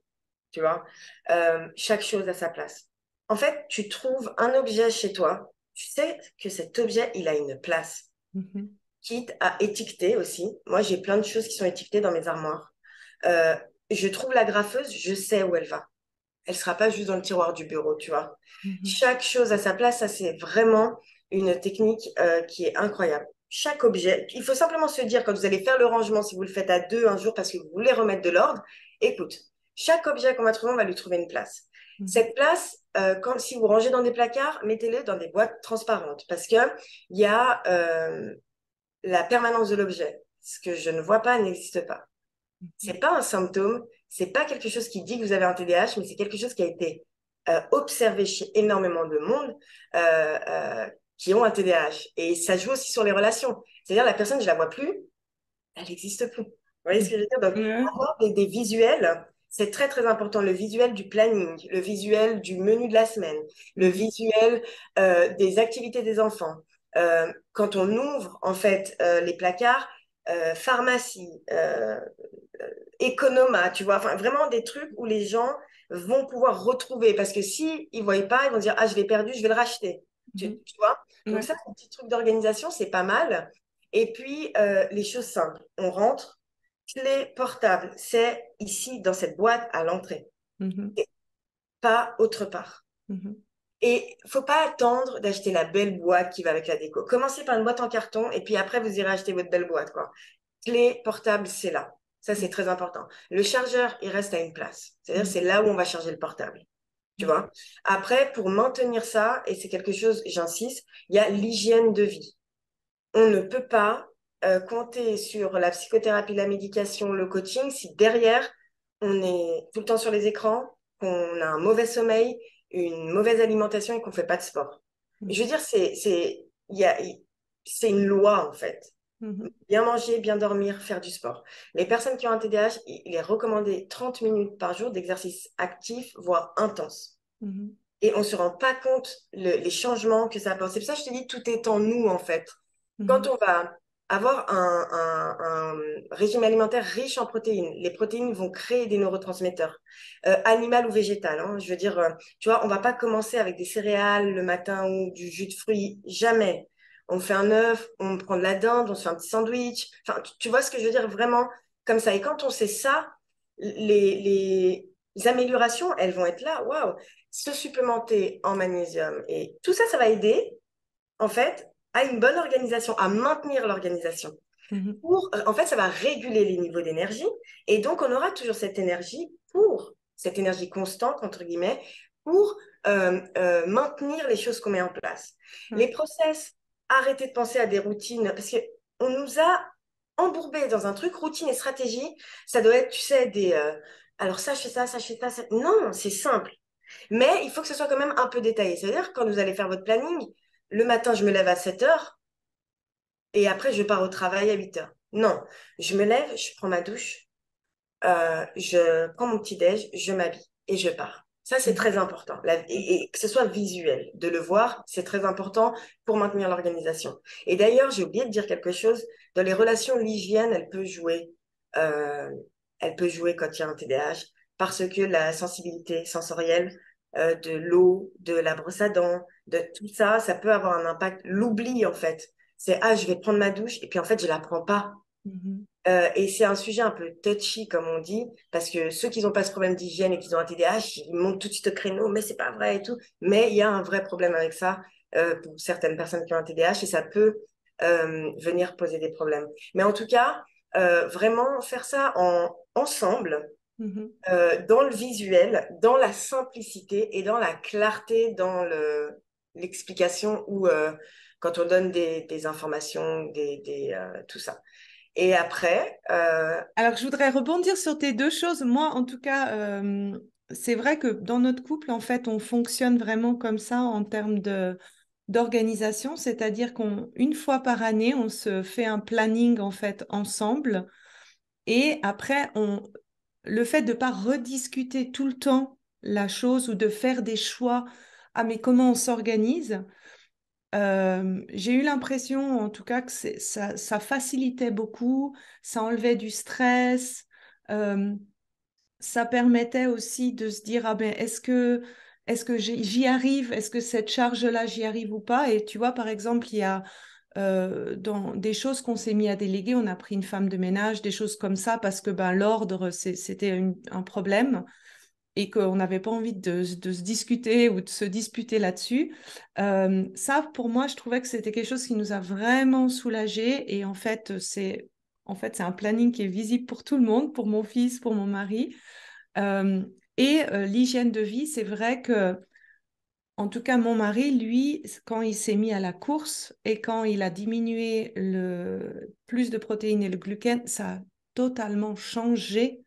tu vois. Chaque chose à sa place. En fait, tu trouves un objet chez toi, tu sais que cet objet il a une place, Mhm. quitte à étiqueter aussi. Moi, j'ai plein de choses qui sont étiquetées dans mes armoires. Euh, je trouve la graffeuse, je sais où elle va. Elle sera pas juste dans le tiroir du bureau, tu vois. Mhm. Chaque chose à sa place, ça c'est vraiment une technique qui est incroyable. Chaque objet, il faut simplement se dire quand vous allez faire le rangement, si vous le faites à deux un jour parce que vous voulez remettre de l'ordre, écoute, chaque objet qu'on va trouver, on va lui trouver une place. Mhm. Cette place, si vous rangez dans des placards, mettez-les dans des boîtes transparentes parce que il y a la permanence de l'objet. Ce que je ne vois pas n'existe pas. C'est pas un symptôme, c'est pas quelque chose qui dit que vous avez un TDAH, mais c'est quelque chose qui a été observé chez énormément de monde qui ont un TDAH. Et ça joue aussi sur les relations. C'est-à-dire, la personne, je la vois plus, elle n'existe plus. Vous voyez ce que je veux dire? Donc, Ouais. avoir des visuels, c'est très, très important. Le visuel du planning, le visuel du menu de la semaine, le Mhm. visuel des activités des enfants. Quand on ouvre, en fait, les placards, pharmacie, Economa, tu vois, enfin, vraiment des trucs où les gens vont pouvoir retrouver. Parce que si ils ne voient pas, ils vont dire, ah, je l'ai perdu, je vais le racheter. Mhm. Tu vois? Donc Ouais. ça, c'est un petit truc d'organisation, c'est pas mal. Et puis, les choses simples. On rentre, clé portable, c'est ici, dans cette boîte, à l'entrée. Mhm. Et pas autre part. Mhm. Et faut pas attendre d'acheter la belle boîte qui va avec la déco. Commencez par une boîte en carton et puis après, vous irez acheter votre belle boîte, quoi. Clé portable, c'est là. Ça, c'est très important. Le chargeur, il reste à une place. C'est-à-dire, Mhm. c'est là où on va charger le portable. Tu Mhm. vois? Après, pour maintenir ça, et c'est quelque chose, j'insiste, il y a l'hygiène de vie. On ne peut pas compter sur la psychothérapie, la médication, le coaching si derrière, on est tout le temps sur les écrans, qu'on a un mauvais sommeil, une mauvaise alimentation et qu'on ne fait pas de sport. Je veux dire, c'est une loi, en fait. Mhm. Bien manger, bien dormir, faire du sport. Les personnes qui ont un TDAH, il est recommandé 30 minutes par jour d'exercice actif, voire intense. Mhm. Et on ne se rend pas compte les changements que ça apporte. C'est pour ça que je te dis, tout est en nous, en fait. Quand Mhm. on va avoir un régime alimentaire riche en protéines, les protéines vont créer des neurotransmetteurs, animal ou végétal, hein. Je veux dire, tu vois, on va pas commencer avec des céréales le matin ou du jus de fruits, jamais. On fait un œuf, on prend de la dinde, on se fait un petit sandwich. Enfin, tu vois ce que je veux dire, vraiment comme ça. Et quand on sait ça, les améliorations, elles vont être là. Waouh! Se supplémenter en magnésium et tout ça, ça va aider en fait, à une bonne organisation, à maintenir l'organisation. Mhm. En fait, ça va réguler les niveaux d'énergie et donc on aura toujours cette énergie pour, cette énergie constante, entre guillemets, pour maintenir les choses qu'on met en place. Ouais. Les process, arrêtez de penser à des routines parce qu'on nous a embourbés dans un truc, routine et stratégie. Ça doit être, tu sais, alors ça, je fais ça, ça, je fais ça. Non, c'est simple. Mais il faut que ce soit quand même un peu détaillé. C'est-à-dire, quand vous allez faire votre planning, le matin, je me lève à 7 heures et après, je pars au travail à 8 heures. Non, je me lève, je prends ma douche, je prends mon petit-déj, je m'habille et je pars. Ça, c'est Mhm. très important. Et que ce soit visuel, de le voir, c'est très important pour maintenir l'organisation. Et d'ailleurs, j'ai oublié de dire quelque chose. Dans les relations, l'hygiène, euh, elle peut jouer quand il y a un TDAH parce que la sensibilité sensorielle de l'eau, de la brosse à dents, de tout ça, ça peut avoir un impact. L'oubli, en fait. C'est, ah, je vais prendre ma douche et puis en fait, je la prends pas. Mhm. Et c'est un sujet un peu touchy, comme on dit, parce que ceux qui n'ont pas ce problème d'hygiène et qui ont un TDAH, ils montent tout de suite au créneau, mais c'est pas vrai et tout. Mais il y a un vrai problème avec ça pour certaines personnes qui ont un TDAH et ça peut venir poser des problèmes. Mais en tout cas, vraiment faire ça ensemble, Mhm. dans le visuel, dans la simplicité et dans la clarté dans l'explication ou quand on donne des informations, tout ça. Et après, Alors, je voudrais rebondir sur tes deux choses. Moi, en tout cas, c'est vrai que dans notre couple, en fait, on fonctionne vraiment comme ça en termes d'organisation, c'est-à-dire qu'une fois par année, on se fait un planning en fait ensemble, et après, le fait de ne pas rediscuter tout le temps la chose ou de faire des choix, ah mais comment on s'organise? J'ai eu l'impression, en tout cas, que ça facilitait beaucoup, ça enlevait du stress, euh, ça permettait aussi de se dire, ah ben, est-ce que j'y arrive? Est-ce que cette charge-là, j'y arrive ou pas? Et tu vois, par exemple, il y a dans des choses qu'on s'est mis à déléguer, on a pris une femme de ménage, des choses comme ça, parce que ben, l'ordre, c'était un problème et qu'on n'avait pas envie de se discuter ou de se disputer là-dessus. Ça, pour moi, je trouvais que c'était quelque chose qui nous a vraiment soulagés. Et en fait, c'est un planning qui est visible pour tout le monde, pour mon fils, pour mon mari. L'hygiène de vie, c'est vrai que, en tout cas, mon mari, lui, quand il s'est mis à la course et quand il a diminué le plus de protéines et le gluten, ça a totalement changé.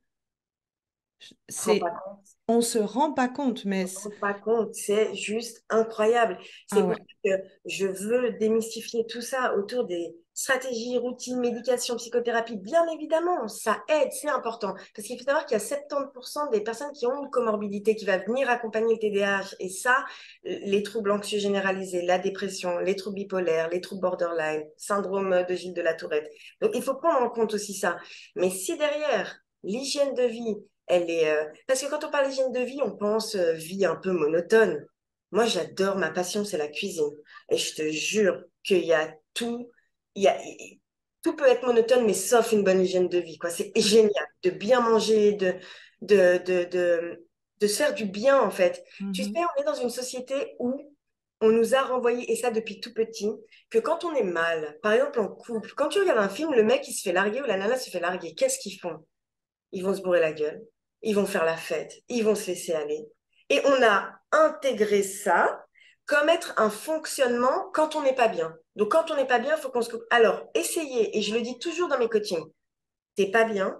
je ne me rends pas C'est compte. On se rend pas compte, mais On ne se rend pas compte, c'est juste incroyable. ah C'est pour ouais. ça que je veux démystifier tout ça autour des stratégies, routines, médication, psychothérapie. Bien évidemment, ça aide, c'est important. Parce qu'il faut savoir qu'il y a 70% des personnes qui ont une comorbidité qui va venir accompagner le TDAH. Et ça, les troubles anxieux généralisés, la dépression, les troubles bipolaires, les troubles borderline, syndrome de Gilles de la Tourette. Donc, il faut prendre en compte aussi ça. Mais si derrière, l'hygiène de vie, elle est, parce que quand on parle d'hygiène de vie, on pense vie un peu monotone. Moi, j'adore, ma passion, c'est la cuisine. Et je te jure qu'il y a tout, il y a, tout peut être monotone, mais sauf une bonne hygiène de vie, quoi. C'est génial de bien manger, de, de, de, de se faire du bien, en fait. Tu sais, Mhm. on est dans une société où on nous a renvoyé, et ça depuis tout petit, que quand on est mal, par exemple en couple, quand tu regardes un film, le mec, il se fait larguer ou la nana se fait larguer, qu'est-ce qu'ils font? Ils vont se bourrer la gueule, ils vont faire la fête, ils vont se laisser aller. Et on a intégré ça comme être un fonctionnement quand on n'est pas bien. Donc quand on n'est pas bien, il faut qu'on se coupe. Alors, essayez, et je le dis toujours dans mes coachings, t'es pas bien,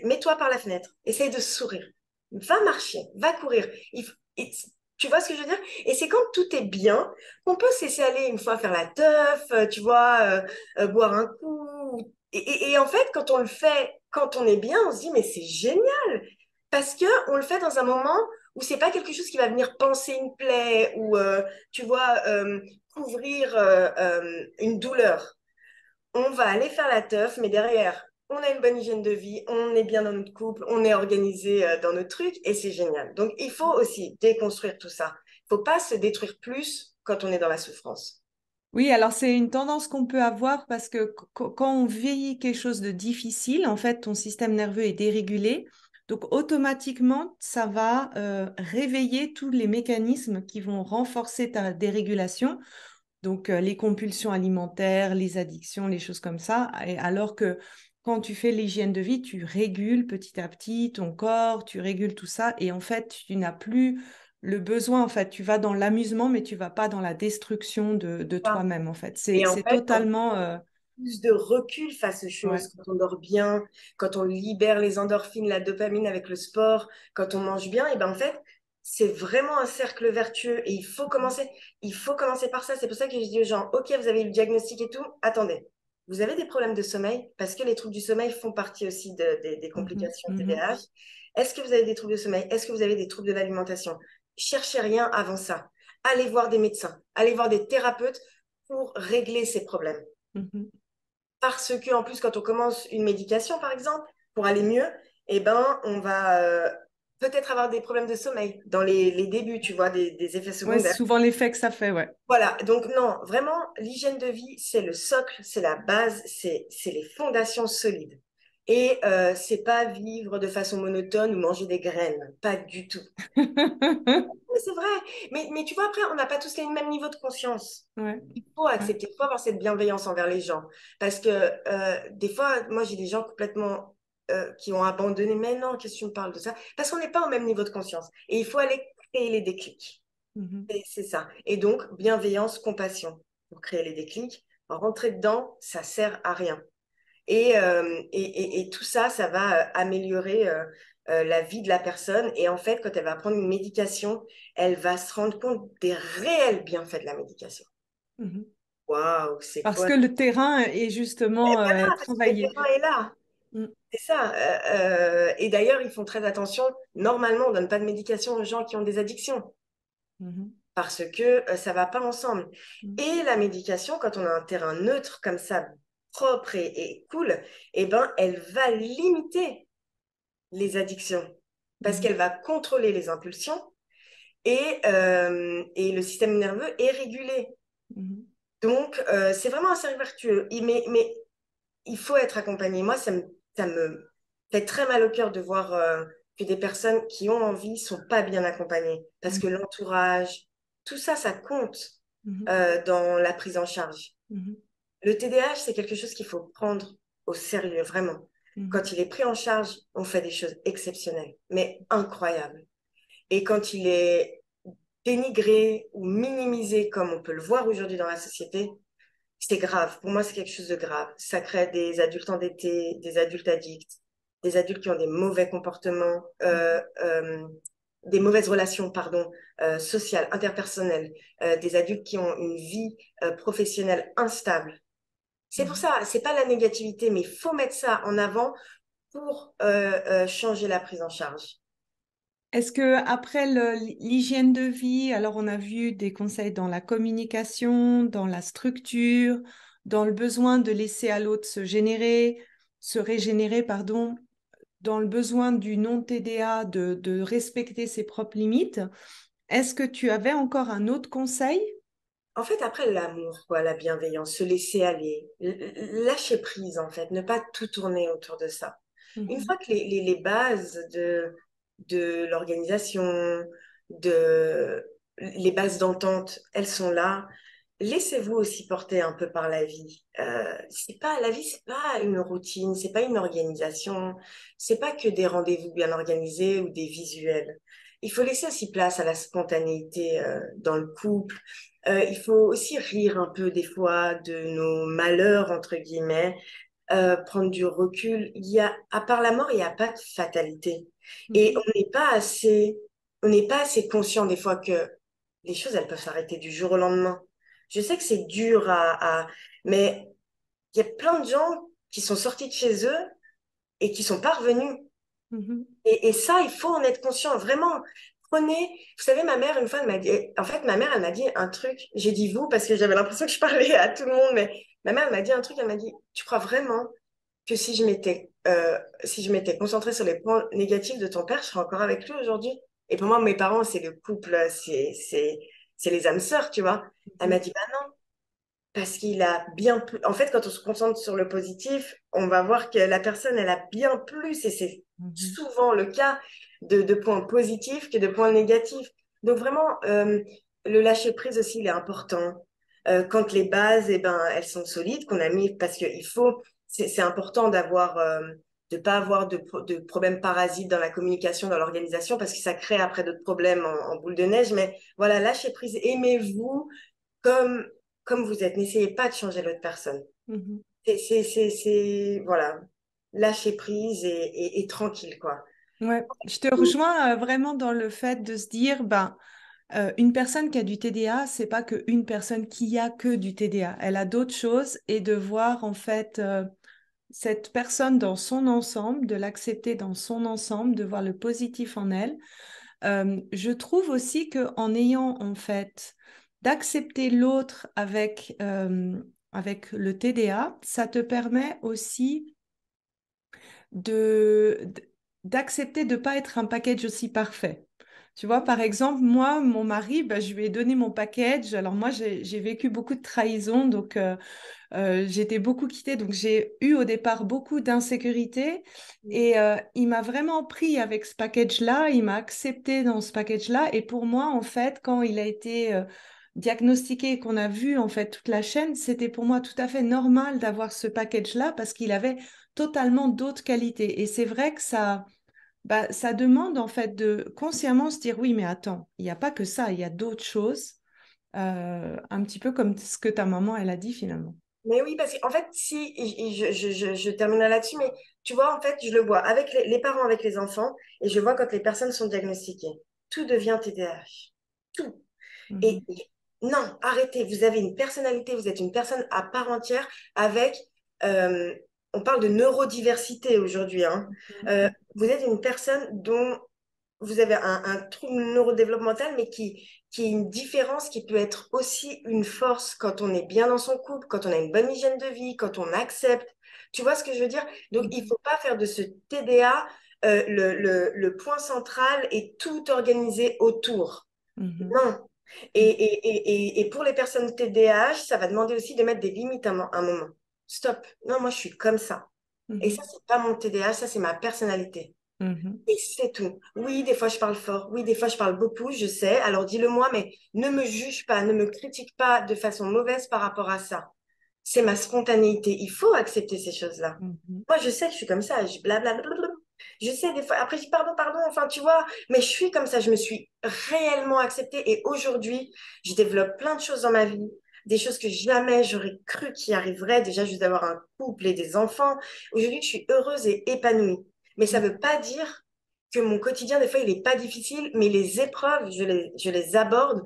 mets-toi par la fenêtre, essaye de sourire, va marcher, va courir. Tu vois ce que je veux dire? Et c'est quand tout est bien qu'on peut se laisser aller une fois faire la teuf, tu vois, boire un coup. Et en fait, quand on le fait, quand on est bien, on se dit, mais c'est génial, parce que on le fait dans un moment où c'est pas quelque chose qui va venir panser une plaie ou, tu vois, couvrir une douleur. On va aller faire la teuf, mais derrière, on a une bonne hygiène de vie, on est bien dans notre couple, on est organisé dans notre truc et c'est génial. Donc, il faut aussi déconstruire tout ça. Il ne faut pas se détruire plus quand on est dans la souffrance. Oui, alors c'est une tendance qu'on peut avoir parce que quand on vit quelque chose de difficile, en fait, ton système nerveux est dérégulé. Donc, automatiquement, ça va réveiller tous les mécanismes qui vont renforcer ta dérégulation. Donc, les compulsions alimentaires, les addictions, les choses comme ça. Et alors que quand tu fais l'hygiène de vie, tu régules petit à petit ton corps, tu régules tout ça. Et en fait, tu n'as plus le besoin. En fait, tu vas dans l'amusement, mais tu vas pas dans la destruction de toi-même. En fait, Et en c'est fait, quand totalement. plus de recul face aux Ouais. choses, quand on dort bien, quand on libère les endorphines, la dopamine avec le sport, quand on mange bien, et ben en fait, c'est vraiment un cercle vertueux et il faut commencer par ça. C'est pour ça que je dis aux gens, OK, vous avez eu le diagnostic et tout, attendez. Vous avez des problèmes de sommeil parce que les troubles du sommeil font partie aussi des Mhm, complications mhm. TDAH. Est-ce que vous avez des troubles de sommeil? Est-ce que vous avez des troubles de l'alimentation? Cherchez rien avant ça. Allez voir des médecins, allez voir des thérapeutes pour régler ces problèmes. Mhm. Parce que, en plus, quand on commence une médication, par exemple, pour aller mieux, eh ben, on va peut-être avoir des problèmes de sommeil dans les débuts, tu vois, des effets Ouais, secondaires. c'est souvent l'effet que ça fait, ouais. Voilà, donc non, vraiment, l'hygiène de vie, c'est le socle, c'est la base, c'est les fondations solides. Et c'est pas vivre de façon monotone ou manger des graines, pas du tout. Mais c'est vrai, mais tu vois, après, on n'a pas tous les mêmes niveaux de conscience. Ouais, Il faut ouais. accepter, il faut avoir cette bienveillance envers les gens. Parce que des fois, moi, j'ai des gens complètement qui ont abandonné. Mais non, qu'est-ce que tu me parles de ça? Parce qu'on n'est pas au même niveau de conscience. Et il faut aller créer les déclics. Mhm, C'est ça. Et donc, bienveillance, compassion pour créer les déclics. Rentrer dedans, ça sert à rien. Et tout ça, ça va améliorer la vie de la personne. Et en fait, quand elle va prendre une médication, elle va se rendre compte des réels bienfaits de la médication. mhm. Waouh, c'est Parce quoi? que le terrain est justement Voilà, parce que le travaillé. terrain est là. Mm, C'est ça. Et d'ailleurs, ils font très attention. Normalement, on ne donne pas de médication aux gens qui ont des addictions mhm, parce que ça ne va pas ensemble. mm, Et la médication, quand on a un terrain neutre comme ça, propre et cool, eh ben, elle va limiter les addictions parce mhm, qu'elle va contrôler les impulsions et le système nerveux est régulé. mhm, Donc, c'est vraiment un cercle vertueux. Mais il faut être accompagné. Moi, ça me fait très mal au cœur de voir que des personnes qui ont envie sont pas bien accompagnées parce que mhm, l'entourage, tout ça, ça compte mhm, dans la prise en charge. mhm, Le TDAH, c'est quelque chose qu'il faut prendre au sérieux, vraiment. mhm, Quand il est pris en charge, on fait des choses exceptionnelles, mais incroyables. Et quand il est dénigré ou minimisé, comme on peut le voir aujourd'hui dans la société, c'est grave. Pour moi, c'est quelque chose de grave. Ça crée des adultes endettés, des adultes addicts. des adultes qui ont des mauvais comportements, des mauvaises relations, pardon, sociales, interpersonnelles, des adultes qui ont une vie professionnelle instable. C'est pour Mhm. ça, c'est pas la négativité, mais il faut mettre ça en avant pour changer la prise en charge. Est-ce que après l'hygiène de vie, alors on a vu des conseils dans la communication, dans la structure, dans le besoin de laisser à l'autre se régénérer, pardon, dans le besoin du non-TDA de respecter ses propres limites. Est-ce que tu avais encore un autre conseil? En fait, après l'amour, quoi, la bienveillance, se laisser aller, lâcher prise, en fait, ne pas tout tourner autour de ça. Une Mhm, fois que les bases de l'organisation, de, les bases d'entente, elles sont là, laissez-vous aussi porter un peu par la vie. C'est pas, la vie, c'est pas une routine, c'est pas une organisation, c'est pas que des rendez-vous bien organisés ou des visuels. Il faut laisser aussi place à la spontanéité dans le couple. Il faut aussi rire un peu des fois de nos malheurs, entre guillemets, prendre du recul. À part la mort, il n'y a pas de fatalité. Et mhm, on n'est pas assez conscient des fois que les choses, elles peuvent s'arrêter du jour au lendemain. Je sais que c'est dur mais il y a plein de gens qui sont sortis de chez eux et qui sont pas revenus. mhm, Et ça, il faut en être conscient. Vraiment, prenez. Vous savez, ma mère, une fois, elle m'a dit. En fait, ma mère, elle m'a dit un truc. J'ai dit vous parce que j'avais l'impression que je parlais à tout le monde. Mais ma mère, elle m'a dit un truc. Elle m'a dit, tu crois vraiment que si je m'étais concentrée sur les points négatifs de ton père, je serais encore avec lui aujourd'hui? Et pour moi, mes parents, c'est le couple, c'est les âmes sœurs, tu vois. Elle m'a mhm, dit, bah non, parce qu'il a bien plus. En fait, quand on se concentre sur le positif, on va voir que la personne, elle a bien plus, et c'est mhm, souvent le cas de points positifs que de points négatifs. Donc vraiment, le lâcher prise aussi, il est important. Quand les bases, eh ben, elles sont solides, qu'on a mis, parce qu'il faut, c'est important de pas avoir de problèmes parasites dans la communication, dans l'organisation, parce que ça crée après d'autres problèmes en boule de neige. Mais voilà, lâcher prise, aimez-vous comme, comme vous êtes. N'essayez pas de changer l'autre personne. mhm. Voilà, lâcher prise et tranquille, quoi. Ouais, je te rejoins vraiment dans le fait de se dire, ben, une personne qui a du TDA, c'est pas que une personne qui a que du TDA. Elle a d'autres choses et de voir en fait cette personne dans son ensemble, de l'accepter dans son ensemble, de voir le positif en elle. Je trouve aussi que en ayant en fait d'accepter l'autre avec le TDA, ça te permet aussi de d'accepter de ne pas être un package aussi parfait. Tu vois, par exemple, moi, mon mari, bah, je lui ai donné mon package. Alors moi, j'ai vécu beaucoup de trahison, donc j'étais beaucoup quittée, donc j'ai eu au départ beaucoup d'insécurité. Et il m'a vraiment pris avec ce package-là, il m'a accepté dans ce package-là. Et pour moi, en fait, quand il a été diagnostiqué et qu'on a vu en fait toute la chaîne, c'était pour moi tout à fait normal d'avoir ce package-là parce qu'il avait totalement d'autres qualités. Et c'est vrai que ça demande en fait de consciemment se dire oui, mais attends, il n'y a pas que ça, il y a d'autres choses, un petit peu comme ce que ta maman, elle a dit finalement. Mais oui, parce qu'en fait, si, je terminerai là-dessus, mais tu vois, en fait, je le vois avec les parents, avec les enfants, et je vois quand les personnes sont diagnostiquées. Tout devient TDAH. Tout. Mhm, Et non, arrêtez, vous avez une personnalité, vous êtes une personne à part entière avec, euh, on parle de neurodiversité aujourd'hui, hein. Vous êtes une personne dont vous avez un trouble neurodéveloppemental, mais qui est une différence qui peut être aussi une force quand on est bien dans son couple, quand on a une bonne hygiène de vie, quand on accepte. Tu vois ce que je veux dire? Donc, il ne mhm, faut pas faire de ce TDA le point central et tout organiser autour. mhm, Non. Et pour les personnes TDAH, ça va demander aussi de mettre des limites un moment. Stop. Non, moi, je suis comme ça. Et ça, mhm, c'est pas mon TDAH, ça, c'est ma personnalité. mhm, Et c'est tout. Oui, des fois je parle fort. Oui, des fois je parle beaucoup, je sais. Alors dis-le-moi, mais ne me juge pas, ne me critique pas de façon mauvaise par rapport à ça. C'est ma spontanéité. Il faut accepter ces choses-là. mhm, Moi, je sais que je suis comme ça. Je blablabla. Je sais des fois. Après, je dis pardon, pardon. Enfin, tu vois. Mais je suis comme ça. Je me suis réellement acceptée. Et aujourd'hui, je développe plein de choses dans ma vie. Des choses que jamais j'aurais cru qui arriveraient. Déjà, juste d'avoir un couple et des enfants. Aujourd'hui, je suis heureuse et épanouie. Mais ça ne veut pas dire que mon quotidien, des fois, il n'est pas difficile, mais les épreuves, je les aborde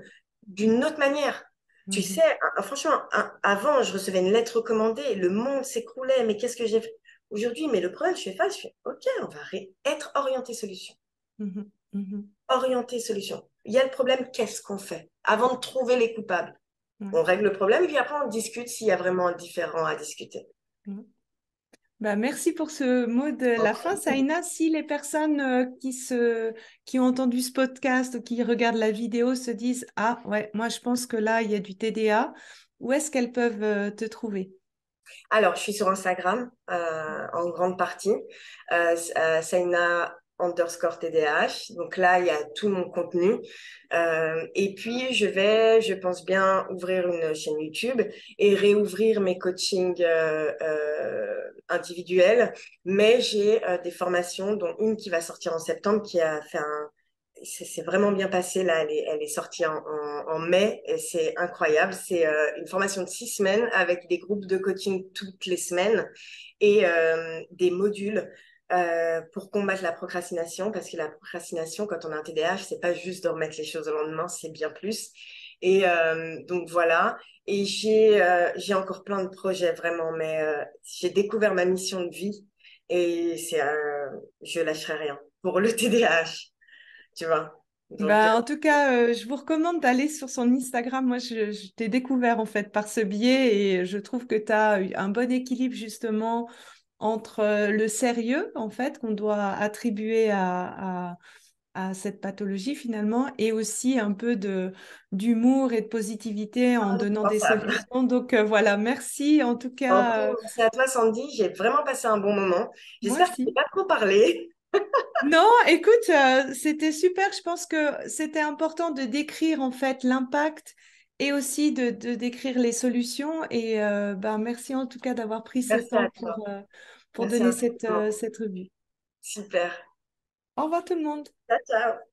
d'une autre manière. Tu sais, Mhm. franchement, avant, je recevais une lettre recommandée, le monde s'écroulait, mais qu'est-ce que j'ai fait aujourd'hui? Mais le problème, je fais face, je fais, OK, on va être orienté solution. Mhm. Mhm. Orienté solution. Il y a le problème, qu'est-ce qu'on fait? Avant de trouver les coupables, Ouais. on règle le problème, puis après, on discute s'il y a vraiment un différent à discuter. Ouais. Bah, merci pour ce mot de la fin, Saïna. Si les personnes qui ont entendu ce podcast ou qui regardent la vidéo se disent, ah ouais, moi je pense que là, il y a du TDA, où est-ce qu'elles peuvent te trouver? Alors, je suis sur Instagram en grande partie, Saina underscore TDH. Donc là, il y a tout mon contenu. Et puis, je pense bien ouvrir une chaîne YouTube et réouvrir mes coachings individuels. Mais j'ai des formations, dont une qui va sortir en septembre, qui a fait un c'est vraiment bien passé là, elle est sortie en mai et c'est incroyable. C'est une formation de 6 semaines avec des groupes de coaching toutes les semaines et des modules pour combattre la procrastination parce que la procrastination, quand on a un TDAH, c'est pas juste de remettre les choses au lendemain, c'est bien plus. Et donc voilà. Et j'ai encore plein de projets vraiment, mais j'ai découvert ma mission de vie et je lâcherai rien pour le TDAH tu vois. Donc, Bah, en tout cas, je vous recommande d'aller sur son Instagram. Moi, je t'ai découvert en fait par ce biais et je trouve que tu as un bon équilibre justement entre le sérieux en fait qu'on doit attribuer à cette pathologie finalement et aussi un peu d'humour et de positivité en donnant des indispensable. solutions. Donc voilà, merci en tout En tout cas, cas. merci à toi, Sandy. J'ai vraiment passé un bon moment. Moi J'espère que je n'ai aussi. pas trop parlé. Non, écoute, c'était super. Je pense que c'était important de décrire en fait l'impact et aussi de décrire les solutions. Et ben, merci en tout cas d'avoir pris ce Merci temps à toi. pour Merci donner cette, infiniment. cette revue. Super. Au revoir tout le monde. Ciao, ciao.